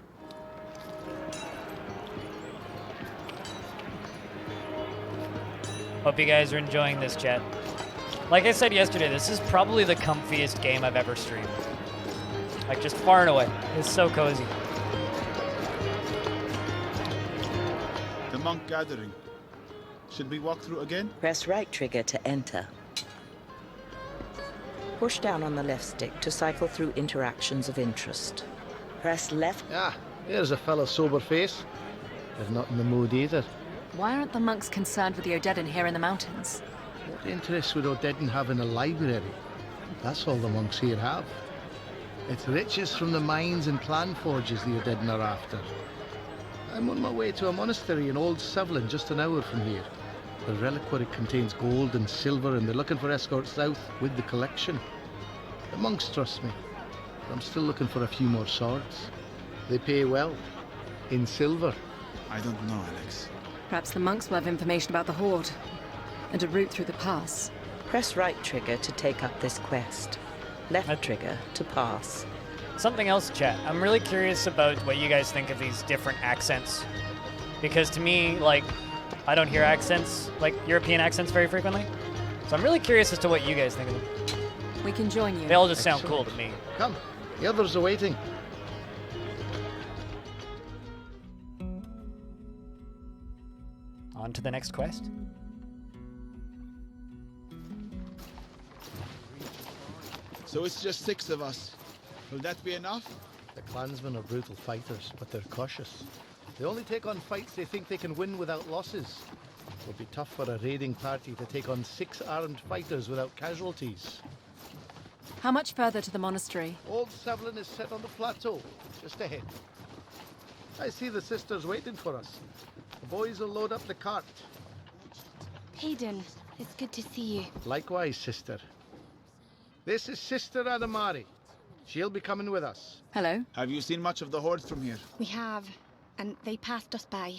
A: Hope you guys are enjoying this, chat. Like I said yesterday, this is probably the comfiest game I've ever streamed. Like, just far and away. It's so cozy.
D: The monk gathering. Should we walk through again?
B: Press right trigger to enter. Push down on the left stick to cycle through interactions of interest. Press left.
M: Ah, here's a fellow sober face. They're not in the mood either.
E: Why aren't the monks concerned with the Odedin here in the mountains?
M: What interest would Odedin have in a library? That's all the monks here have. It's riches from the mines and clan forges the Odedin are after. I'm on my way to a monastery in Old Sevlin, just an hour from here. The reliquary contains gold and silver, and they're looking for escorts south with the collection. The monks trust me, but I'm still looking for a few more swords. They pay well, in silver.
D: I don't know, Alex.
E: Perhaps the monks will have information about the Horde and a route through the pass.
B: Press right trigger to take up this quest. Left trigger to pass.
A: Something else, chat. I'm really curious about what you guys think of these different accents. Because to me, like, I don't hear accents, like European accents very frequently. So I'm really curious as to what you guys think of them.
E: We can join you.
A: They all just sound cool to me.
M: Come, the others are waiting.
A: On to the next quest.
D: So it's just 6 of us. Will that be enough?
M: The clansmen are brutal fighters, but they're cautious. They only take on fights they think they can win without losses. It would be tough for a raiding party to take on 6 armed fighters without casualties.
E: How much further to the monastery?
M: Old Sevlin is set on the plateau, just ahead. I see the sisters waiting for us. The boys will load up the cart.
I: Hayden, it's good to see you.
M: Likewise, sister. This is Sister Adamari. She'll be coming with us.
E: Hello.
D: Have you seen much of the Horde from here?
I: We have, and they passed us by.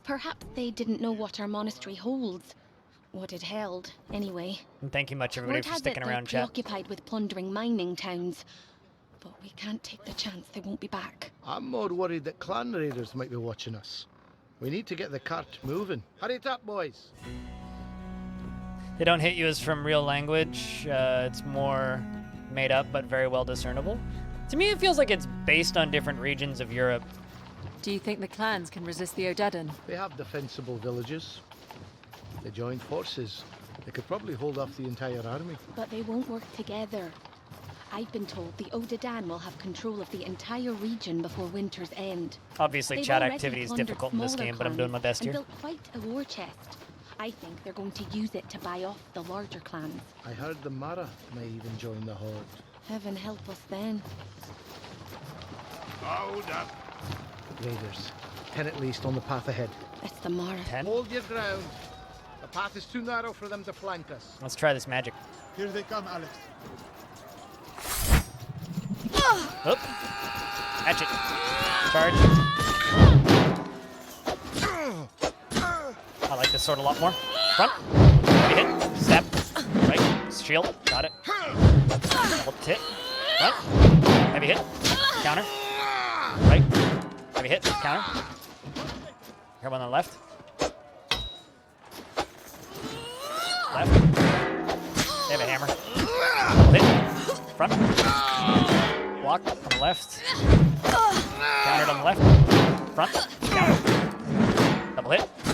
I: Perhaps they didn't know what our monastery holds. What it held, anyway.
A: And thank you much, everybody,
I: Word
A: for
I: has
A: sticking
I: it
A: around,
I: they're
A: chat.
I: preoccupied with plundering mining towns. But we can't take the chance they won't be back.
M: I'm more worried that clan raiders might be watching us. We need to get the cart moving. Hurry it up, boys.
A: They don't hit you as from real language. It's more made up, but very well discernible. To me, it feels like it's based on different regions of Europe.
E: Do you think the clans can resist the Odedin?
M: They have defensible villages. They joined forces. They could probably hold off the entire army.
I: But they won't work together. I've been told the Odadan will have control of the entire region before winter's end.
A: Obviously,
I: They've
A: chat
I: already
A: activity is
I: plundered
A: difficult in this
I: smaller
A: game, but I'm doing my best
I: clans
A: here.
I: and built quite a war chest. I think they're going to use it to buy off the larger clans.
M: I heard the Mara may even join the Horde.
I: Heaven help us then.
M: Hold up. Raiders. 10 at least on the path ahead.
I: It's the Mara.
A: 10?
M: Hold your ground. The path is too narrow for them to flank us.
A: Let's try this magic.
D: Here they come, Alex.
A: Oop. Hatchet. Charge. I like this sword a lot more. Front. Heavy hit. Step. Right. Shield. Got it. Double hit. Front. Heavy hit. Counter. Right. Heavy hit. Counter. Here one on the left. Left. They have a hammer. Double hit. Front. Block on the left. Countered on the left. Front. Counter. Double hit. Front.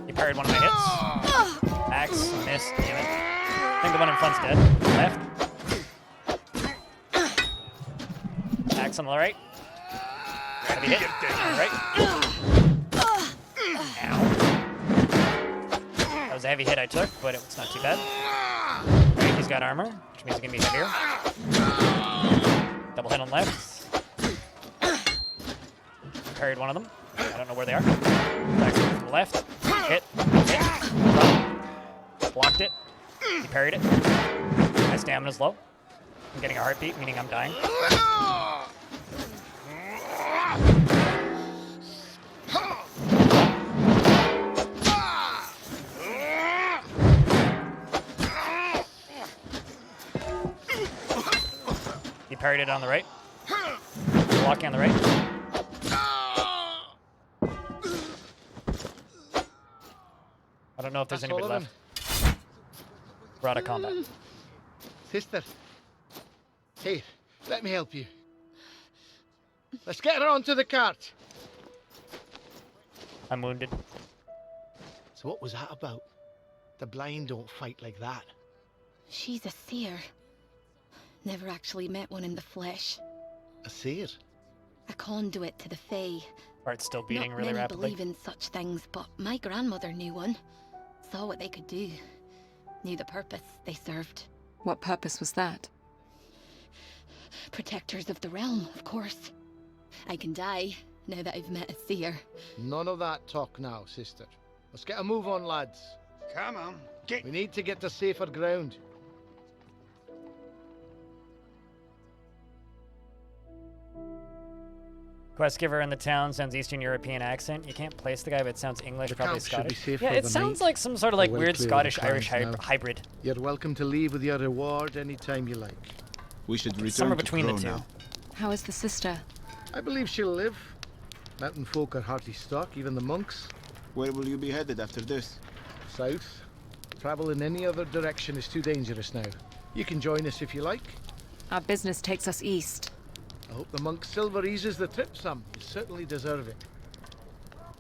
A: He parried one of my hits. Axe. Missed. Damn it. I think the one in front's dead. Left. Axe on the right. Heavy hit. On the right. Ow. That was a heavy hit I took, but it's not too bad. Right, he's got armor, which means it's gonna be heavier. Double hit on left. Parried one of them. I don't know where they are. Back from the left. Hit. Front. Blocked it. He parried it. My stamina's low. I'm getting a heartbeat, meaning I'm dying. He parried it on the right. Blocking on the right. I don't know if there's anybody left. We're out of combat.
M: Sister. Here, let me help you. Let's get her onto the cart.
A: I'm wounded.
M: So what was that about? The blind don't fight like that.
I: She's a seer. Never actually met one in the flesh.
M: A seer?
I: A conduit to the Fae.
A: Heart's still beating
I: Not
A: really
I: many
A: rapidly.
I: believe in such things, but my grandmother knew one. Saw what they could do. Knew the purpose they served.
E: What purpose was that?
I: Protectors of the realm, of course. I can die now that I've met a seer.
M: None of that talk now, sister. Let's get a move on, lads.
F: Come on,
M: We need to get to safer ground.
A: Quest giver in the town sounds Eastern European accent. You can't place the guy, but it sounds English,
M: The
A: probably
M: camp should be
A: Scottish.
M: safe
A: Yeah,
M: for
A: it
M: the
A: sounds
M: night.
A: like some sort of like
M: We're well
A: weird
M: clear of the
A: Scottish-Irish
M: clans now.
A: hybrid.
M: You're welcome to leave with your reward anytime you like.
D: We should return
A: Somewhere
D: to
A: between the
D: Crow
A: two.
D: now.
E: How is the sister?
M: I believe she'll live. Mountain folk are hearty stock, even the monks.
D: Where will you be headed after this?
M: South. Travel in any other direction is too dangerous now. You can join us if you like.
E: Our business takes us east.
M: I hope the monk's silver eases the trip some. You certainly deserve it.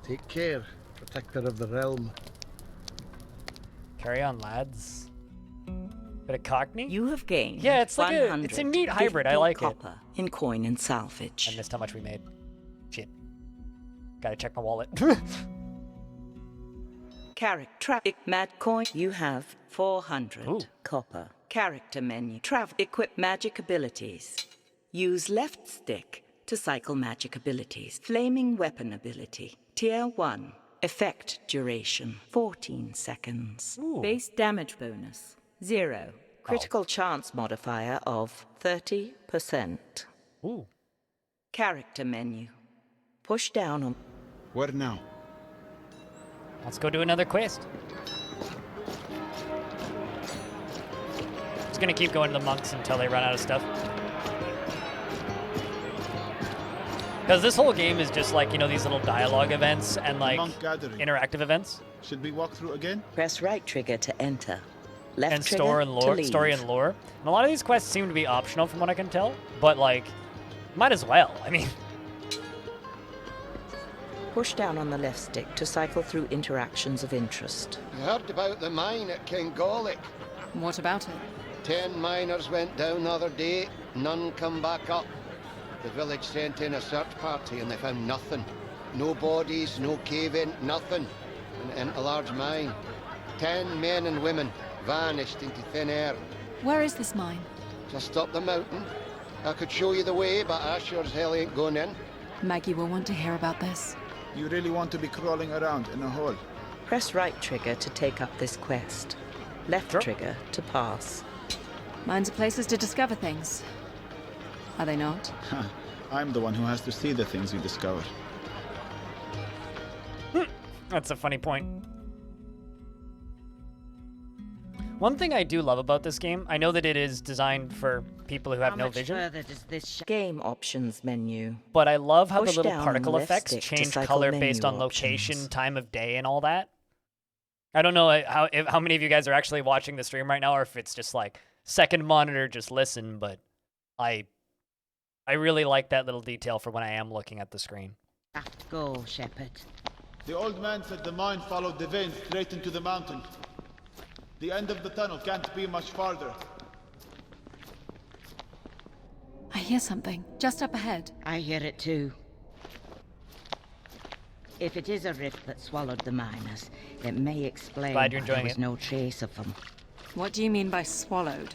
M: Take care, protector of the realm.
A: Carry on, lads. Bit of Cockney?
B: You have gained
A: Yeah, it's like it's a neat hybrid. I like it.
B: copper in coin and salvage.
A: I missed how much we made. Shit. Gotta check my wallet.
B: Character mad coin. You have 400
A: Ooh.
B: copper. Character menu. Travel. Equip magic abilities. Use left stick to cycle magic abilities. Flaming weapon ability. Tier 1. Effect duration 14 seconds.
A: Ooh.
B: Base damage bonus 0. Critical chance modifier of 30%.
A: Ooh.
B: Character menu. Push down on.
D: Where now?
A: Let's go do another quest. Just gonna keep going to the monks until they run out of stuff. Because this whole game is just like, you know, these little dialogue events and like
D: Monk gathering.
A: interactive events.
D: Should we walk through again?
B: Press right trigger to enter. Left
A: And
B: trigger
A: store and
B: to
A: lore,
B: leave.
A: story and lore. And a lot of these quests seem to be optional from what I can tell, but like, might as well. I mean,
B: Push down on the left stick to cycle through interactions of interest.
F: You heard about the mine at Kingolic.
E: What about it?
F: 10 miners went down the other day, none come back up. The village sent in a search party and they found nothing. No bodies, no cave-in, nothing. And in a large mine. 10 men and women vanished into thin air.
E: Where is this mine?
F: Just up the mountain. I could show you the way, but I sure as hell ain't going in.
E: Maggie will want to hear about this.
D: You really want to be crawling around in a hole?
B: Press right trigger to take up this quest. Left trigger to pass.
E: Mines are places to discover things. Are they not?
D: I'm the one who has to see the things you discover.
A: that's a funny point. One thing I do love about this game, I know that it is designed for people who have
C: How
A: no
C: much
A: vision,
C: further does this
B: Game options menu.
A: but I love how
B: Push
A: the little
B: down on
A: particle
B: the left
A: effects
B: stick to
A: change
B: cycle
A: color
B: menu
A: based on location,
B: options.
A: time of day, and all that. I don't know how many of you guys are actually watching the stream right now, or if it's just like second monitor, just listen. But I really like that little detail for when I am looking at the screen.
C: have to go, Shepherd?
D: The old man said the mine followed the vein straight into the mountain. The end of the tunnel can't be much farther.
E: I hear something, just up ahead.
C: I hear it too. If it is a rift that swallowed the miners, it may explain
A: Glad you're
C: why there
A: enjoying
C: was
A: it.
C: no trace of them.
E: What do you mean by swallowed?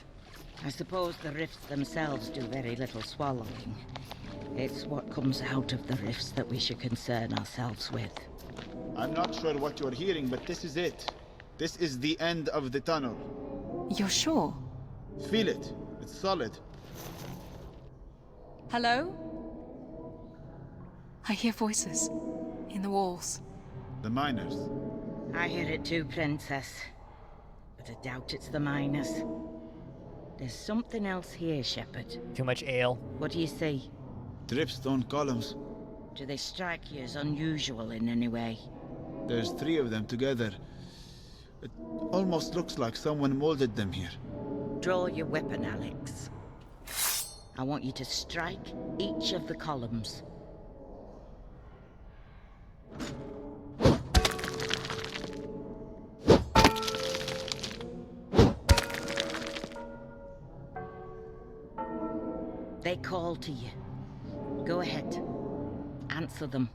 C: I suppose the rifts themselves do very little swallowing. It's what comes out of the rifts that we should concern ourselves with.
D: I'm not sure what you're hearing, but this is it. This is the end of the tunnel.
E: You're sure?
D: Feel it. It's solid.
E: Hello? I hear voices in the walls.
D: The miners.
C: I hear it too, Princess. But I doubt it's the miners. There's something else here, Shepherd.
A: Too much ale.
C: What do you see?
D: Dripstone columns.
C: Do they strike you as unusual in any way?
D: There's 3 of them together. It almost looks like someone molded them here.
C: Draw your weapon, Alex. I want you to strike each of the columns. They call to you. Go ahead. Answer them.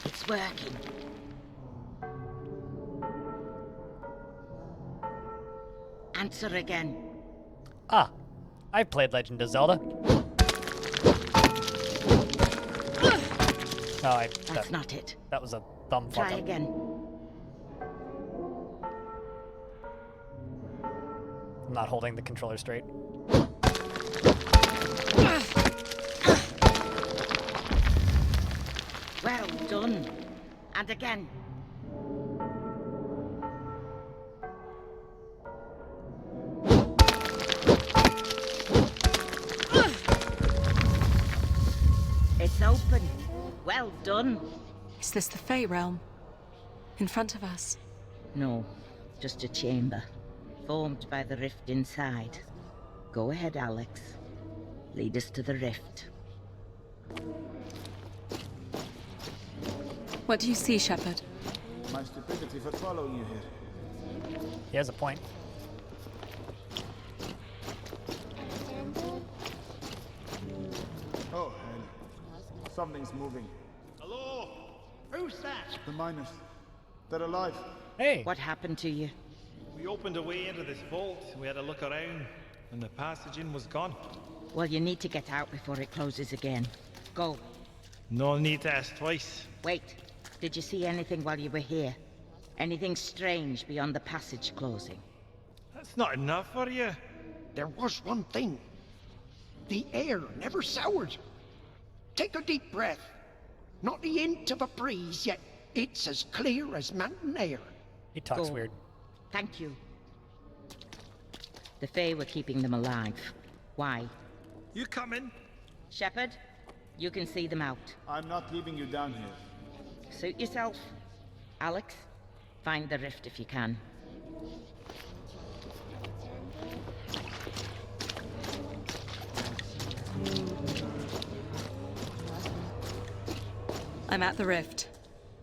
C: It's working. Answer again.
A: Ah, I've played Legend of Zelda. No,
C: That's not it.
A: That was a thumb fuck
C: Try
A: up.
C: again.
A: I'm not holding the controller straight.
C: Well done. And again. It's open. Well done.
E: Is this the Fey realm? In front of us?
C: No, just a chamber, formed by the rift inside. Go ahead, Alex. Lead us to the rift.
E: What do you see, Shepherd?
D: My stupidity for following you here.
A: He has a point.
D: Oh, hell. Something's moving.
F: Hello? Who's that?
D: The miners. They're alive.
A: Hey!
C: What happened to you?
N: We opened a way into this vault. We had a look around, and the passage in was gone.
C: Well, you need to get out before it closes again. Go.
N: No need to ask twice.
C: Wait. Did you see anything while you were here? Anything strange beyond the passage closing?
N: That's not enough for you.
H: There was one thing. The air never soured. Take a deep breath. Not the hint of a breeze, yet it's as clear as mountain air.
A: He talks
C: Go.
A: weird.
C: Thank you. The Fae were keeping them alive. Why?
N: You coming?
C: Shepherd, you can see them out.
D: I'm not leaving you down here.
C: Suit yourself. Alex, find the rift if you can.
E: I'm at the rift.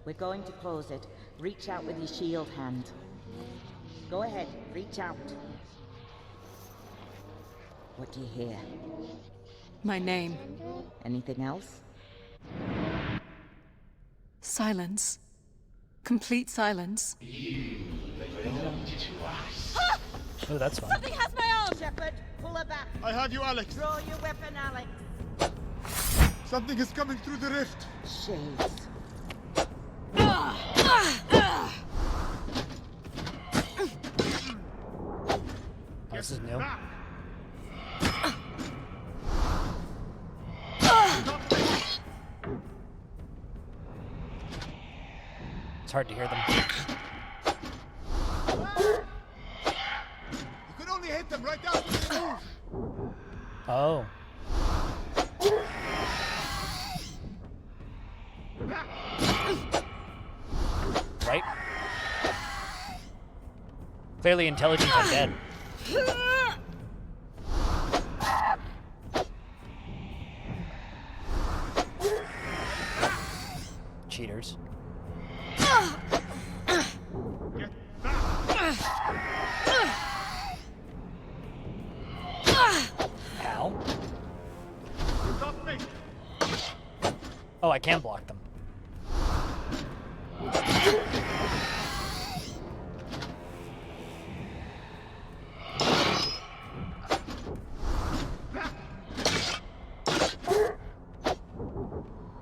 C: We're going to close it. Reach out with your shield hand. Go ahead, reach out. What do you hear?
E: My name.
C: Anything else?
E: Silence. Complete silence.
A: Oh, that's fun.
C: Something has my arm! Shepherd, pull her back.
D: I have you, Alex.
C: Draw your weapon, Alex.
D: Something is coming through the rift.
C: Shades.
A: Oh, this is new. It's hard to hear them.
D: You can only hit them right after they move.
A: Oh. Right? Clearly intelligent undead. Cheaters. Oh, I can block them.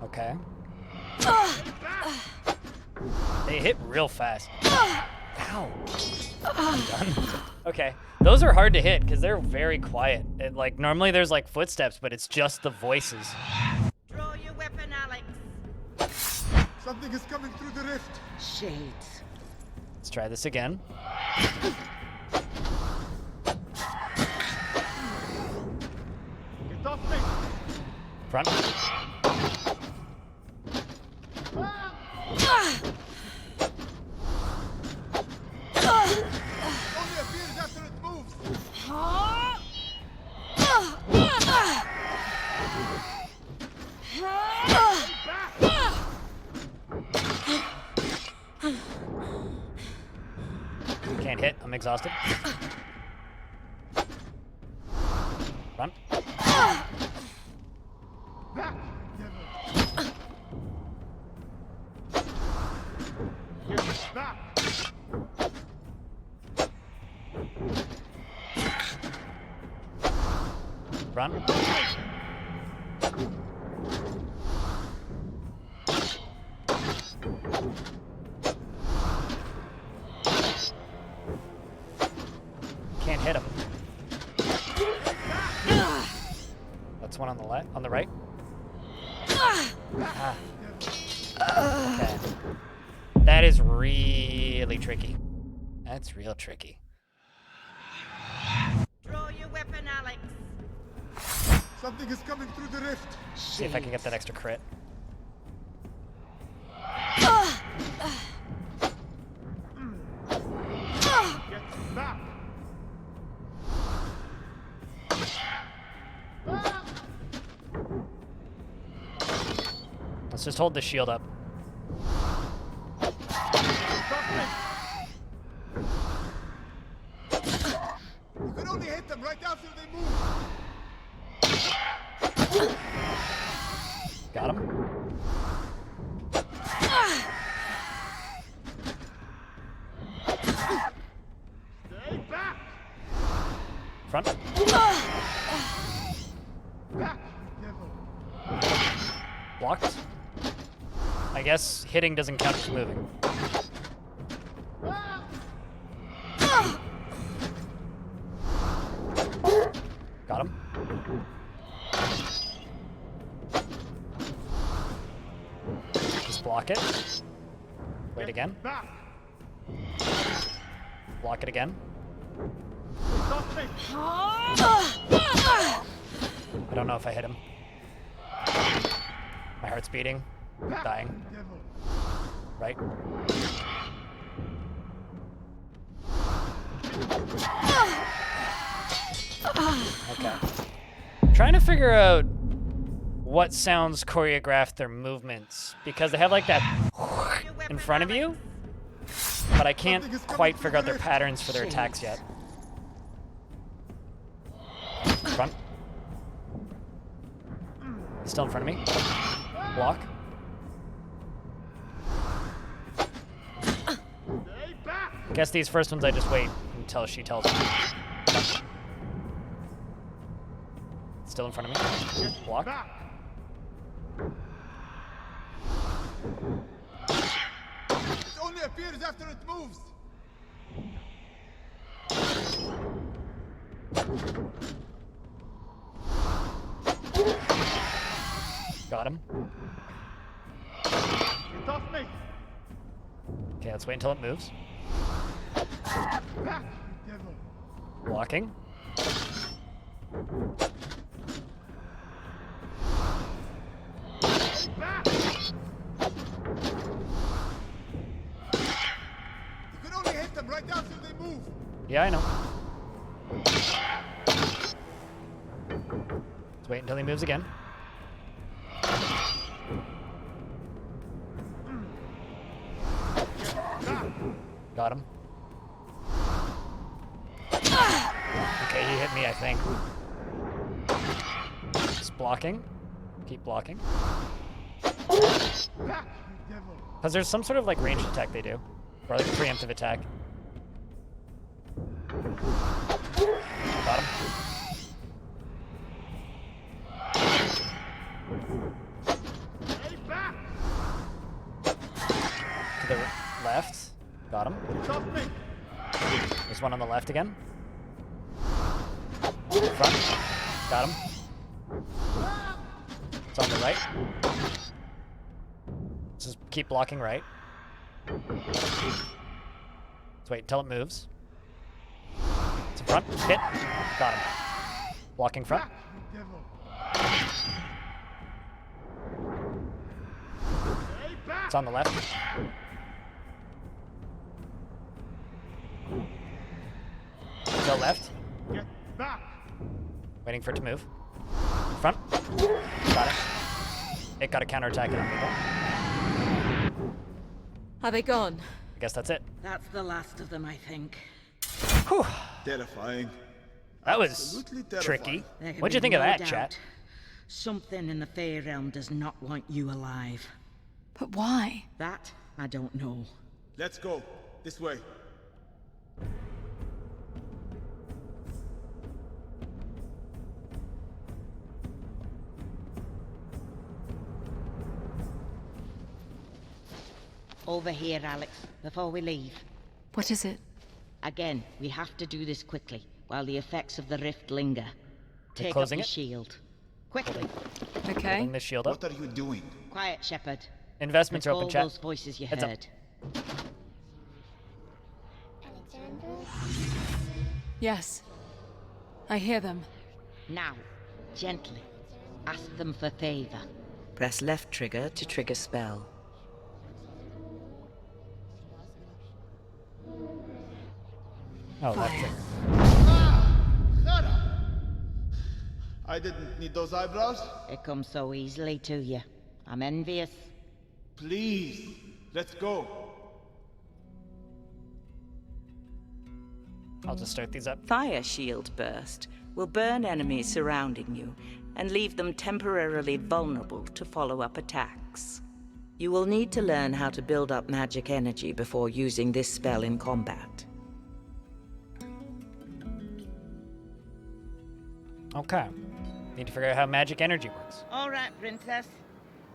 A: Okay. They hit real fast. Ow. I'm done. Okay. Those are hard to hit because they're very quiet. Like normally there's like footsteps, but it's just the voices.
C: Draw your weapon, Alex.
D: Something is coming through the rift.
C: Shades.
A: Let's try this again.
D: Get off me!
A: Front.
D: Only appears after it moves.
A: Can't hit. I'm exhausted. Run.
D: Back.
A: Run. Can't hit him. That's one on the left, on the right. Ah. Okay. That is really tricky. That's real tricky.
C: Draw your weapon, Alex.
D: Something is coming through the rift.
A: See if I can get that extra crit.
D: Get back.
A: Let's just hold the shield up.
D: You can only hit them right after they move.
A: Got him.
D: Stay back.
A: Front.
D: Back, devil.
A: Blocked. I guess hitting doesn't count as moving. Got him. Just block it. Wait again.
D: Back.
A: Block it again.
D: Stop me.
A: I don't know if I hit him. My heart's beating. Dying.
D: Devil.
A: Right? Okay. Trying to figure out what sounds choreograph their movements because they have like that in front of you, but I can't quite figure out their patterns for their attacks yet. Front. Still in front of me. Block. Guess these first ones I just wait until she tells me. Still in front of me. Block.
D: It only appears after it moves.
A: Got him.
D: Get off me.
A: Okay, let's wait until it moves.
D: Back, devil.
A: Blocking.
D: Back. You can only hit them right after they move.
A: Yeah, I know. Let's wait until he moves again. Got him. Okay, he hit me, I think. Just blocking. Keep blocking. Because there's some sort of like ranged attack they do. Or like preemptive attack. Got him. To the left. Got him. There's one on the left again. Front. Got him. It's on the right. Just keep blocking right. Let's wait until it moves. It's in front. Hit. Got him. Blocking front. It's on the left. Go left. Waiting for it to move. Front. Got it. It got a counterattack on me.
E: Are they gone?
A: I guess that's it.
C: That's the last of them, I think.
A: Whew.
D: Terrifying.
A: That was
D: Absolutely terrifying.
A: tricky.
C: There can
A: What'd you
C: be
A: think of
C: no
A: that,
C: doubt.
A: chat?
C: Something in the Fey realm does not want you alive.
E: But why?
C: That I don't know.
D: Let's go. This way.
C: Over here, Alex, before we leave.
E: What is it?
C: Again, we have to do this quickly, while the effects of the rift linger. Take up
A: closing
C: the
A: it?
C: shield. Quickly.
E: Okay.
A: Pulling this shield up.
D: What are you doing?
C: Quiet, Shepherd.
A: Investments are
C: Recall
A: open, chat.
C: those voices you
A: Heads up.
C: heard.
E: Yes. I hear them.
C: Now, gently, ask them for favor.
B: Press left trigger to trigger spell.
A: Oh, left trigger.
D: Shut up! I didn't need those eyebrows.
C: It comes so easily to you. I'm envious.
D: Please, let's go.
A: I'll just start these up.
B: Fire shield burst will burn enemies surrounding you and leave them temporarily vulnerable to follow-up attacks. You will need to learn how to build up magic energy before using this spell in combat.
A: Okay. Need to figure out how magic energy works.
C: All right, Princess.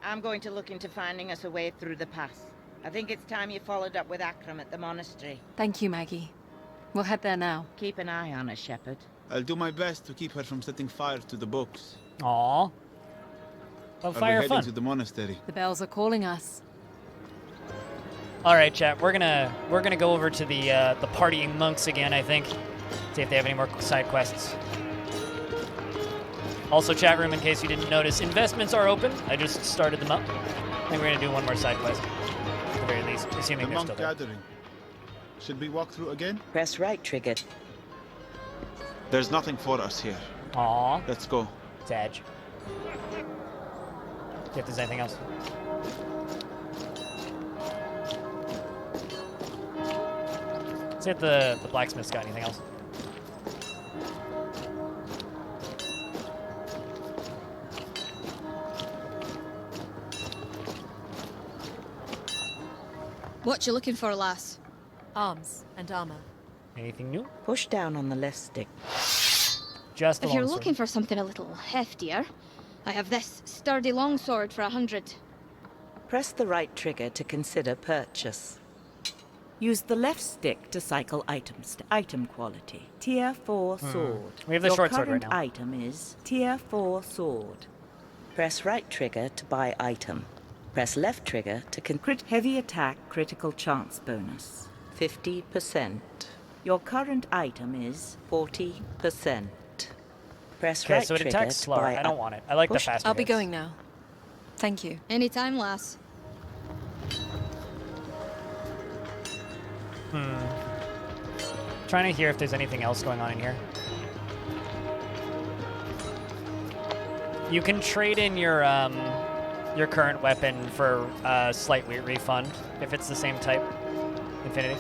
C: I'm going to look into finding us a way through the pass. I think it's time you followed up with Akram at the monastery.
E: Thank you, Maggie. We'll head there now.
C: Keep an eye on her, Shepherd.
D: I'll do my best to keep her from setting fire to the books.
A: Aww. Oh,
D: Are we
A: fire
D: heading
A: fun.
D: to the monastery?
E: The bells are calling us.
A: All right, chat. We're gonna go over to the partying monks again. I think. See if they have any more side quests. Also, chat room, in case you didn't notice, investments are open. I just started them up. I think we're gonna do one more side quest, at the very least, assuming
D: The
A: they're
D: monk
A: still there.
D: gathering. Should we walk through again?
B: Press right trigger.
D: There's nothing for us here.
A: Aww.
D: Let's go.
A: Sad. See if there's anything else. See if the blacksmith's got anything else.
J: What you looking for, lass?
E: Arms and armor.
A: Anything new?
B: Push down on the left stick.
A: Just the
J: If you're
A: longsword.
J: looking for something a little heftier, I have this sturdy longsword for 100.
B: Press the right trigger to consider purchase. Use the left stick to cycle items. Item quality. Tier 4 sword.
A: We have the
B: Your
A: short sword right
B: current
A: now.
B: item is Tier 4 sword. Press right trigger to buy item. Press left trigger to crit heavy attack critical chance bonus. 50%. Your current item is 40%. Press
A: Okay,
B: right
A: so it
B: trigger
A: attacks
B: to
A: slower.
B: buy
A: I don't want it. I like the
B: push-
A: faster
E: I'll be
A: hits.
E: going now. Thank you.
J: Anytime, lass.
A: Trying to hear if there's anything else going on in here. You can trade in your current weapon for a slight refund if it's the same type. Infinity.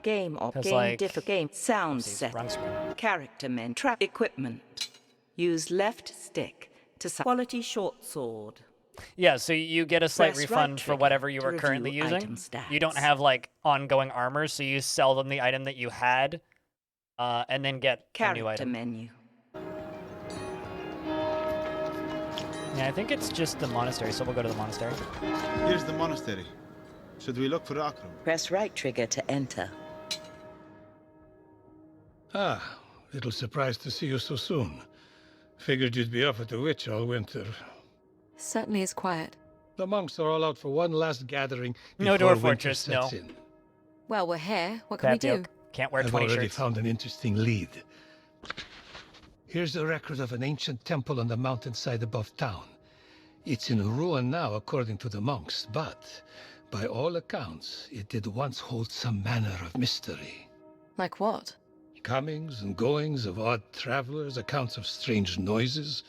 B: Game op,
A: 'Cause,
B: game
A: like,
B: differ, game sound
A: oopsies,
B: set,
A: wrong screen.
B: character men, trap equipment. Use left stick to quality short sword.
A: Yeah, so you get a slight
B: Press
A: refund
B: right
A: for
B: trigger
A: whatever you
B: to
A: were currently
B: review
A: using.
B: item stats.
A: You don't have like ongoing armor, so you sell them the item that you had, and then get a new
B: Character
A: item.
B: menu.
A: Yeah, I think it's just the monastery, so we'll go to the monastery.
D: Here's the monastery. Should we look for Akram?
B: Press right trigger to enter.
G: Ah, little surprised to see you so soon. Figured you'd be off at the witch all winter.
E: Certainly is quiet.
G: The monks are all out for one last gathering
A: No
G: before
A: door
G: winter
A: fortress,
G: sets
A: no.
G: in.
E: Well, we're here. What can we do?
A: Yoke. Can't wear
G: I've
A: 20
G: already
A: shirts.
G: found an interesting lead. Here's a record of an ancient temple on the mountainside above town. It's in ruin now, according to the monks, but by all accounts, it did once hold some manner of mystery.
E: Like what?
G: Comings and goings of odd travelers, accounts of strange noises,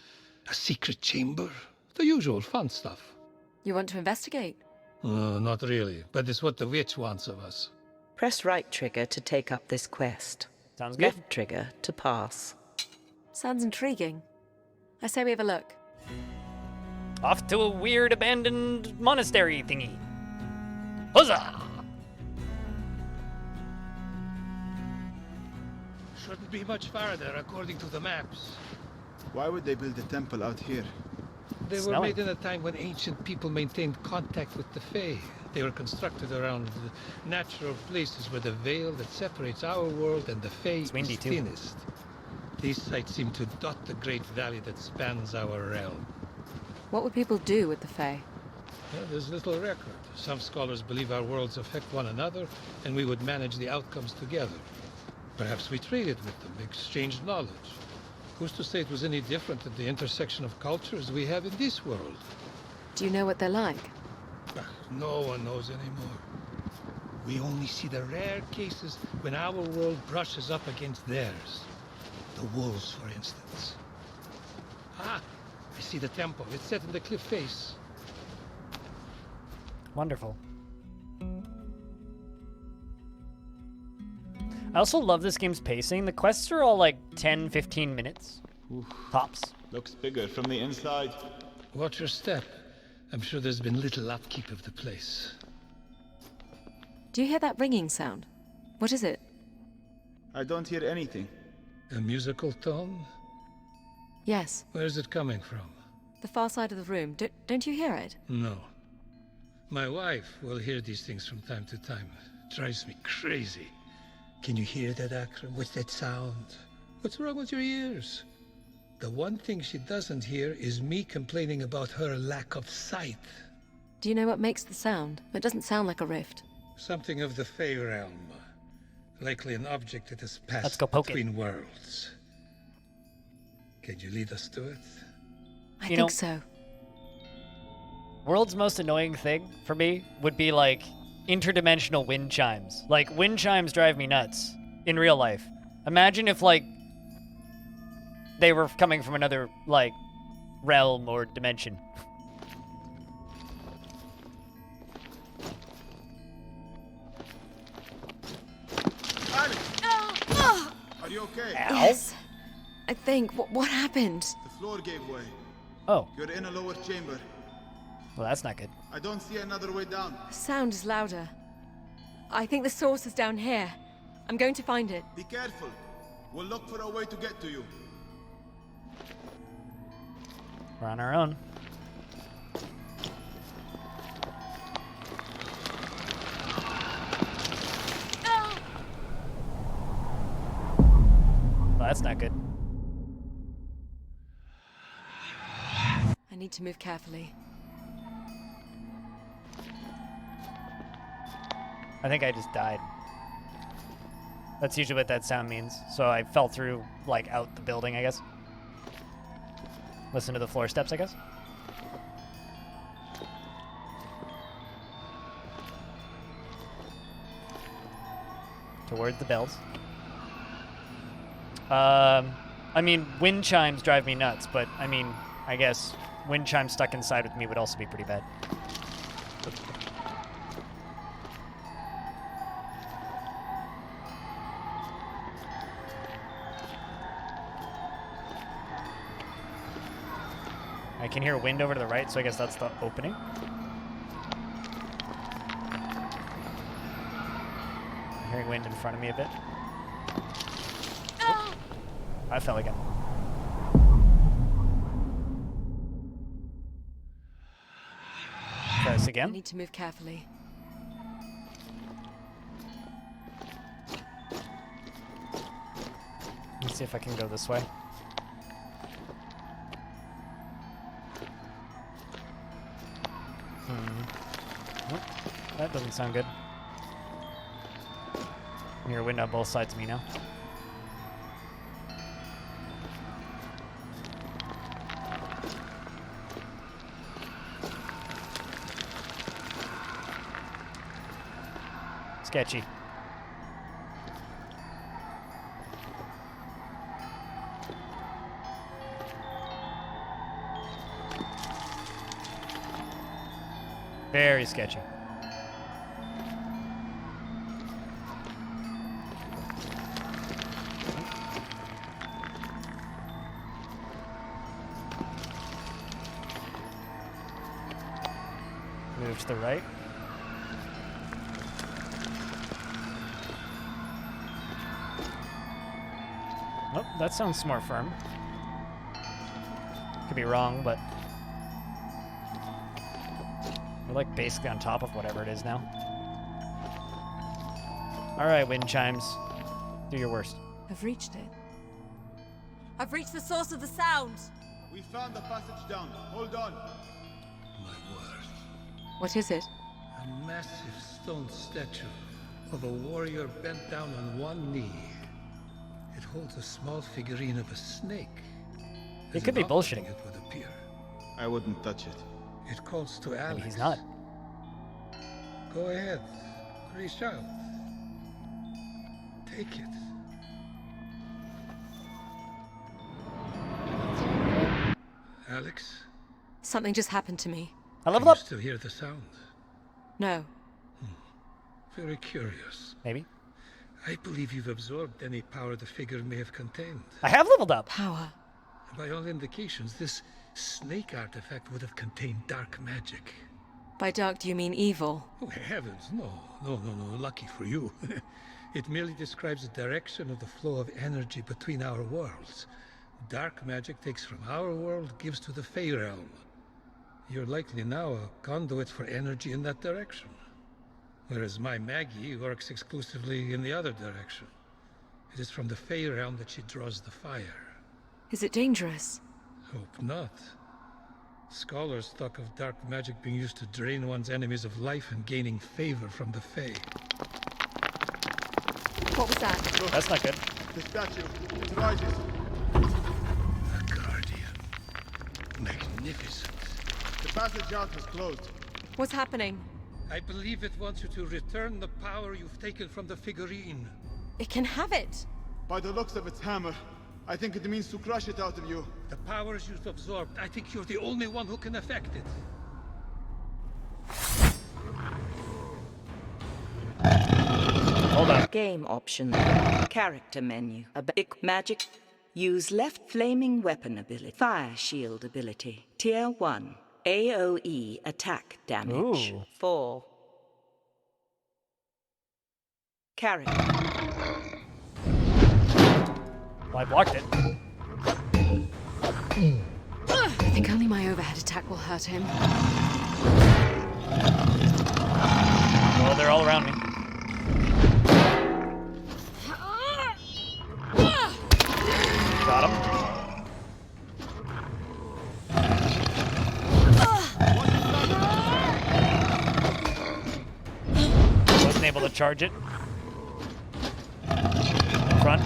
G: a secret chamber, the usual fun stuff.
E: You want to investigate?
G: Not really, but it's what the witch wants of us.
B: Press right trigger to take up this quest.
A: Sounds good.
B: Left trigger to pass.
E: Sounds intriguing. I say we have a look.
A: Off to a weird abandoned monastery thingy. Huzzah!
G: Shouldn't be much farther, according to the maps.
D: Why would they build a temple out here?
G: They were
A: Smelling.
G: made in a time when ancient people maintained contact with the Fae. They were constructed around the natural places where the veil that separates our world and the Fae is
A: windy, too.
G: thinnest. These sites seem to dot the great valley that spans our realm.
E: What would people do with the Fae?
G: Well, there's little record. Some scholars believe our worlds affect one another, and we would manage the outcomes together. Perhaps we traded with them, exchanged knowledge. Who's to say it was any different at the intersection of cultures we have in this world?
E: Do you know what they're like?
G: No one knows anymore. We only see the rare cases when our world brushes up against theirs. The wolves, for instance. Ah, I see the temple. It's set in the cliff face.
A: Wonderful. I also love this game's pacing. The quests are all like 10, 15 minutes. Tops.
D: Looks bigger from the inside.
G: Watch your step. I'm sure there's been little upkeep of the place.
E: Do you hear that ringing sound? What is it?
D: I don't hear anything.
G: A musical tone?
E: Yes,
G: Where's it coming from?
E: the far side of the room. Don't you hear it?
G: No. My wife will hear these things from time to time. Drives me crazy. Can you hear that, Akram? What's that sound? What's wrong with your ears? The one thing she doesn't hear is me complaining about her lack of sight.
E: Do you know what makes the sound? It doesn't sound like a rift.
G: Something of the Fey realm. Likely an object that has passed
A: Let's go poke it.
G: between worlds. Can you lead us to it?
E: I
A: You
E: think
A: know-
E: so.
A: World's most annoying thing for me would be like interdimensional wind chimes. Like wind chimes drive me nuts in real life. Imagine if like they were coming from another like realm or dimension.
D: Are you okay?
E: Yes. I think. What happened?
D: The floor gave way.
A: Oh,
D: You're in a lower chamber.
A: well that's not good.
D: I don't see another way down.
E: The sound is louder. I think the source is down here. I'm going to find it.
D: Be careful. We'll look for a way to get to you.
A: We're on our own. Well, that's not good.
E: I need to move carefully.
A: I think I just died. That's usually what that sound means. So I fell through, like, out the building, I guess. Listen to the floor steps, I guess. Toward the bells. I mean, wind chimes drive me nuts, but, I mean, I guess wind chimes stuck inside with me would also be pretty bad. I can hear wind over to the right, so I guess that's the opening. I'm hearing wind in front of me a bit. Oop. I fell again. Try this
E: I
A: again.
E: need to move carefully.
A: Let's see if I can go this way. Oh, that doesn't sound good. I hear wind on both sides of me now. Sketchy. Very sketchy. Move to the right. Oh, that sounds more firm. Could be wrong, but we're like basically on top of whatever it is now. All right, wind chimes. Do your worst.
E: I've reached it. I've reached the source of the sound.
D: We found the passage down. Hold on.
G: My word.
E: What is it?
G: A massive stone statue of a warrior bent down on one knee. It holds a small figurine of a snake.
A: He could be bullshitting.
G: It would appear.
D: I wouldn't touch it.
G: It calls to Alex.
A: Maybe he's not.
G: Go ahead. Reach out. Take it. Alex?
E: Something just happened to me.
A: I leveled
G: Can
A: up.
G: you still hear the sound?
E: No.
G: Very curious.
A: Maybe.
G: I believe you've absorbed any power the figure may have contained.
A: I have leveled up.
E: Power.
G: By all indications, this snake artifact would have contained dark magic.
E: By dark, do you mean evil?
G: Oh, heavens, no. No. Lucky for you. It merely describes the direction of the flow of energy between our worlds. Dark magic takes from our world, gives to the Fey realm. You're likely now a conduit for energy in that direction. Whereas my Maggie works exclusively in the other direction. It is from the Fey realm that she draws the fire.
E: Is it dangerous?
G: Hope not. Scholars talk of dark magic being used to drain one's enemies of life and gaining favor from the Fey.
E: What was that?
A: That's not good.
D: The statue. It rises.
G: A guardian. Magnificent.
D: The passage out was closed.
E: What's happening?
G: I believe it wants you to return the power you've taken from the figurine.
E: It can have it.
D: By the looks of its hammer, I think it means to crush it out of you.
G: The powers you've absorbed, I think you're the only one who can affect it.
A: Hold on.
B: Game options. Character menu. Basic magic. Use left flaming weapon ability. Fire shield ability. Tier 1. AoE attack damage.
A: Ooh.
B: 4. Character.
A: Well, I blocked it.
E: I think only my overhead attack will hurt him.
A: Well, they're all around me. Got him. Wasn't able to charge it. In front.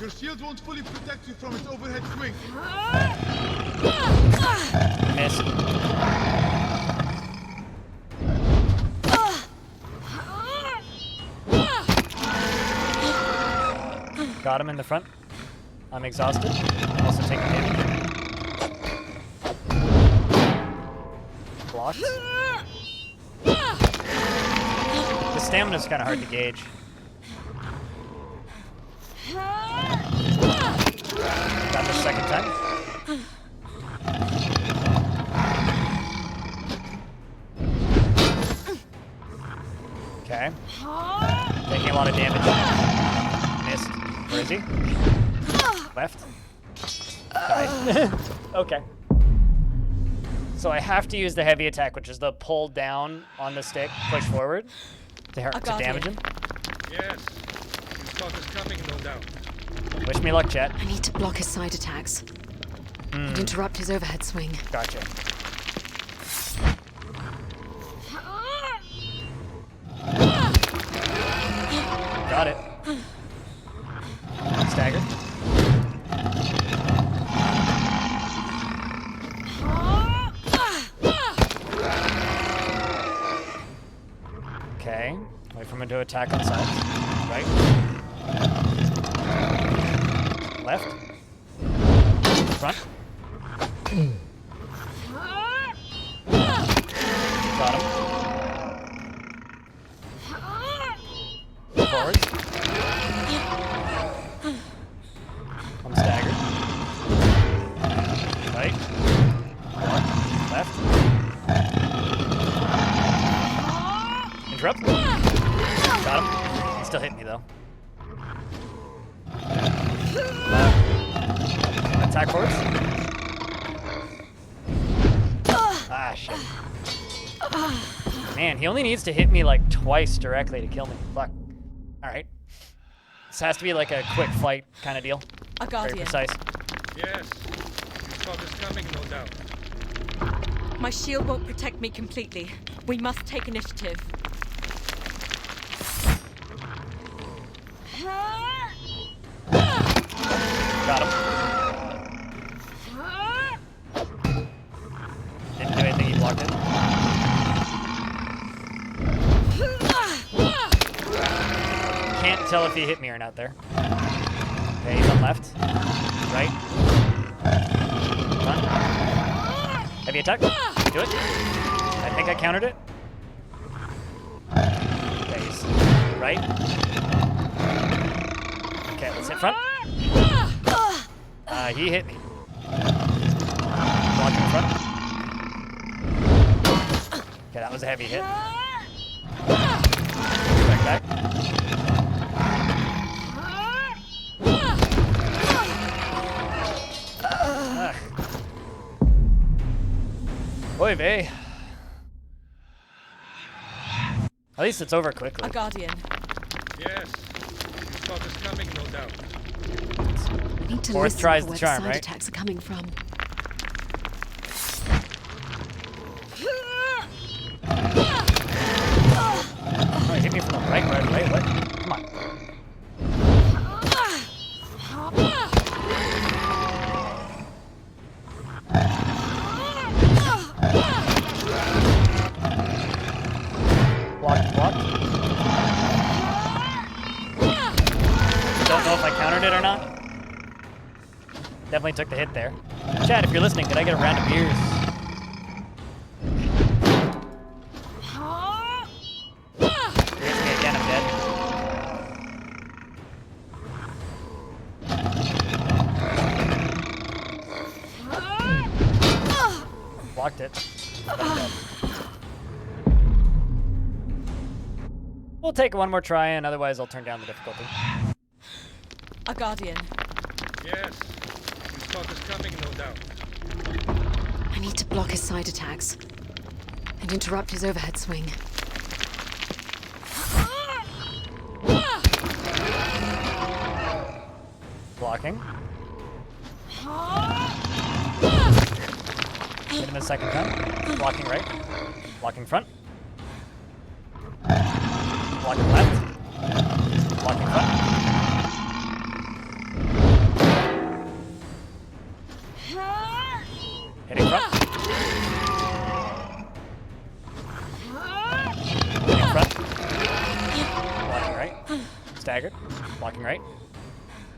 D: Your shield won't fully protect you from its overhead swing.
A: Miss. Got him in the front. I'm exhausted. I'm also taking damage. Blocked. The stamina's kind of hard to gauge. Got the second time. Okay. Taking a lot of damage. Missed. Where is he? Left. Died. Okay. So I have to use the heavy attack, which is the pull down on the stick, push forward to damage him.
G: Yes. His thought is coming, no doubt.
A: Wish me luck, chat.
E: I need to block his side attacks and interrupt his overhead swing.
A: Gotcha. Got it. Stagger. Okay. Wait for him to attack on sides. Right. Left. Front. Got him. Forward. I'm staggered. Right. Left. Interrupt. Got him. He still hit me though. Attack forwards. Ah, shit. Man, he only needs to hit me like twice directly to kill me. Fuck. Alright. This has to be like a quick fight kind of deal.
E: A guardian.
A: Very precise.
G: Yes. His thought is coming, no doubt.
E: My shield won't protect me completely. We must take initiative.
A: Got him. Didn't do anything, he blocked it. Can't tell if he hit me or not there. Okay, he's on left. Right. Front. Heavy attack. Do it. I think I countered it. Okay, he's right. Okay, let's hit front. He hit me. Blocking front. Okay, that was a heavy hit. Back. Oy vey. At least it's over quickly.
E: A guardian.
G: Yes. His thought is coming, no doubt.
E: I need to
A: Fourth
E: listen
A: tries
E: for
A: the
E: where
A: charm,
E: the side
A: right?
E: attacks are coming from.
A: Oh, he hit me from the right away. What? Come on. Block. Don't know if I countered it or not. Definitely took the hit there. Chad, if you're listening, could I get a round of beers? If he hits me again, I'm dead. Blocked it. But I'm dead. We'll take one more try, and otherwise I'll turn down the difficulty.
E: A guardian.
G: Yes. His thought is coming, no doubt.
E: I need to block his side attacks and interrupt his overhead swing.
A: Blocking. Hit him a second time. Blocking right. Blocking front. Blocking left. Blocking front. Hitting front. Hitting front. Blocking right. Staggered. Blocking right.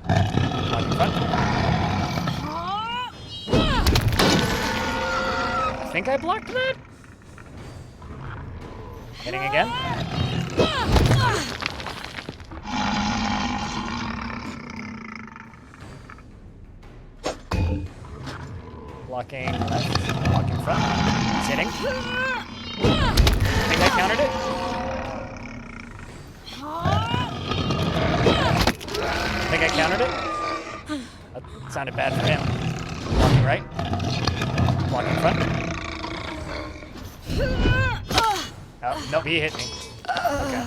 A: Blocking front. I think I blocked that. Hitting again. Blocking left, blocking front. Sitting. Think I countered it? Think I countered it? That sounded bad for him. Blocking right. Blocking front. Oh, nope, he hit me. Okay.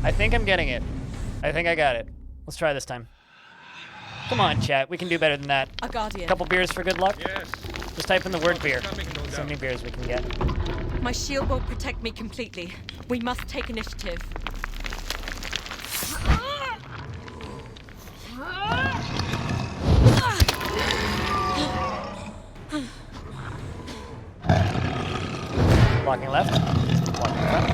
A: I think I'm getting it. I think I got it. Let's try this time. Come on, chat. We can do better than that.
E: A guardian.
A: Couple beers for good luck?
G: Yes.
A: Just type in the word beer. So many beers we can get.
E: My shield won't protect me completely. We must take initiative.
A: Blocking left. Blocking front.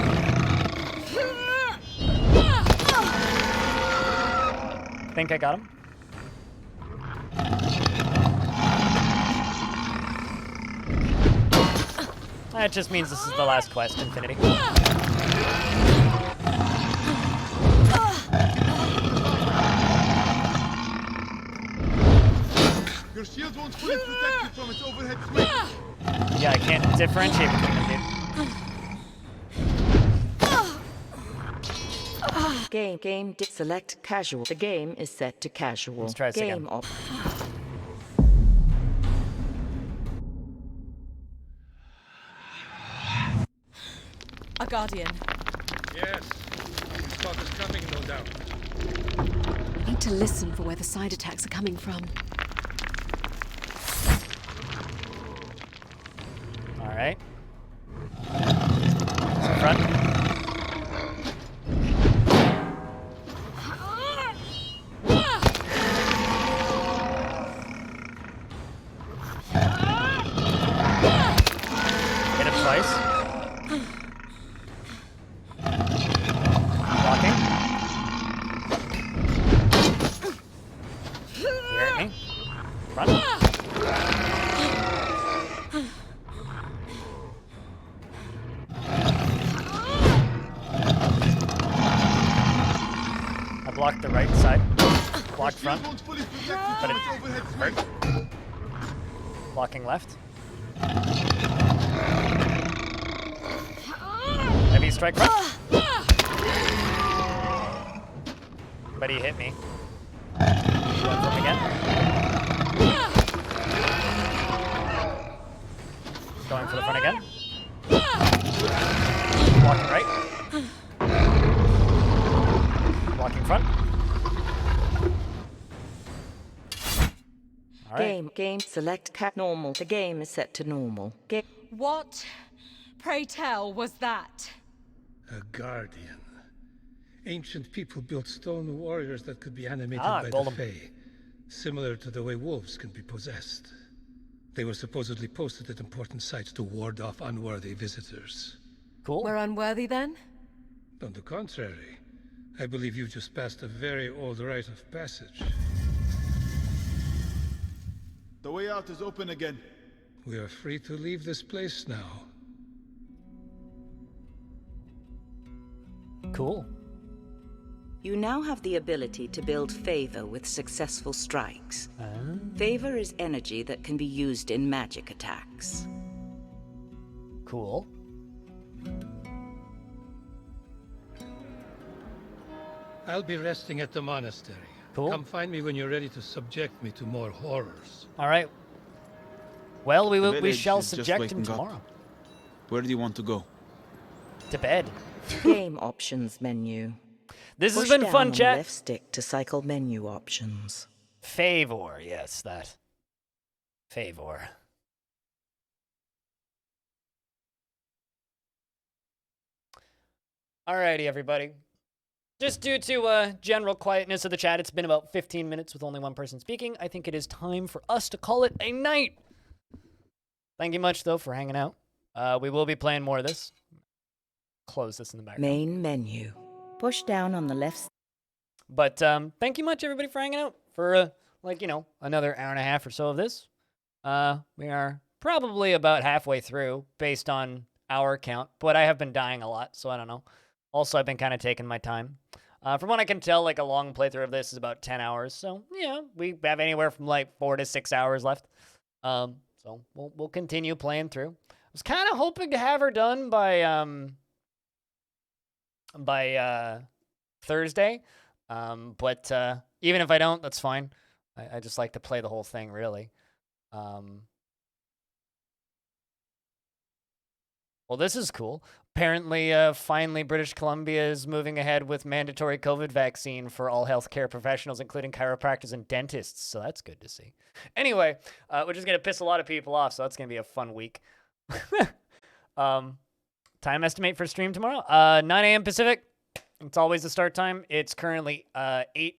A: Think I got him. That just means this is the last quest, Infinity.
D: Your shield won't fully protect you from its overhead swing.
A: Yeah, I can't differentiate between them, dude.
B: Select casual. The game is set to casual.
A: Let's try this again.
B: Game op.
E: A guardian.
G: Yes. Stock is coming, no doubt.
E: I need to listen for where the side attacks are coming from.
A: All right. Front. Hit him twice. Blocking. He hurt me. Front. I blocked the right side. Blocked front. But it hurt. Blocking left. Heavy strike front. But he hit me. Going for him again. Going for the front again. Blocking right. Blocking front. All right.
B: Game select normal. The game is set to normal.
E: What, pray tell, was that?
G: A guardian. Ancient people built stone warriors that could be animated by
A: golem.
G: the Fae, similar to the way wolves can be possessed. They were supposedly posted at important sites to ward off unworthy visitors.
A: Cool.
E: We're unworthy then?
G: On the contrary, I believe you just passed a very old rite of passage.
D: The way out is open again.
G: We are free to leave this place now.
A: Cool.
B: You now have the ability to build favor with successful strikes. Favor is energy that can be used in magic attacks.
A: Cool.
G: I'll be resting at the monastery.
A: Cool.
G: Come find me when you're ready to subject me to more horrors.
A: All right. Well, we
D: village
A: shall
D: is just
A: subject him
D: waking up.
A: tomorrow.
D: Where do you want to go?
A: To bed.
B: Game options menu.
A: This has
B: Push
A: been
B: down
A: fun,
B: on the
A: chat.
B: left stick to cycle menu options.
A: Favor, yes, that. Favor. Alrighty, everybody. Just due to general quietness of the chat, it's been about 15 minutes with only one person speaking. I think it is time for us to call it a night. Thank you much, though, for hanging out. We will be playing more of this. Close this in the background.
B: Main menu. Push down on the left.
A: But thank you much, everybody, for hanging out for, another hour and a half or so of this. We are probably about halfway through based on our count, but I have been dying a lot, so I don't know. Also, I've been kind of taking my time. From what I can tell, a long playthrough of this is about 10 hours. So, yeah, we have anywhere from 4 to 6 hours left. So we'll continue playing through. I was kind of hoping to have her done by Thursday, but even if I don't, that's fine. I just like to play the whole thing, really. Well, this is cool. Apparently, finally, British Columbia is moving ahead with mandatory COVID vaccine for all healthcare professionals, including chiropractors and dentists. So that's good to see. Anyway, we're just going to piss a lot of people off, so that's going to be a fun week. Time estimate for stream tomorrow, 9 a.m. Pacific. It's always the start time. It's currently 8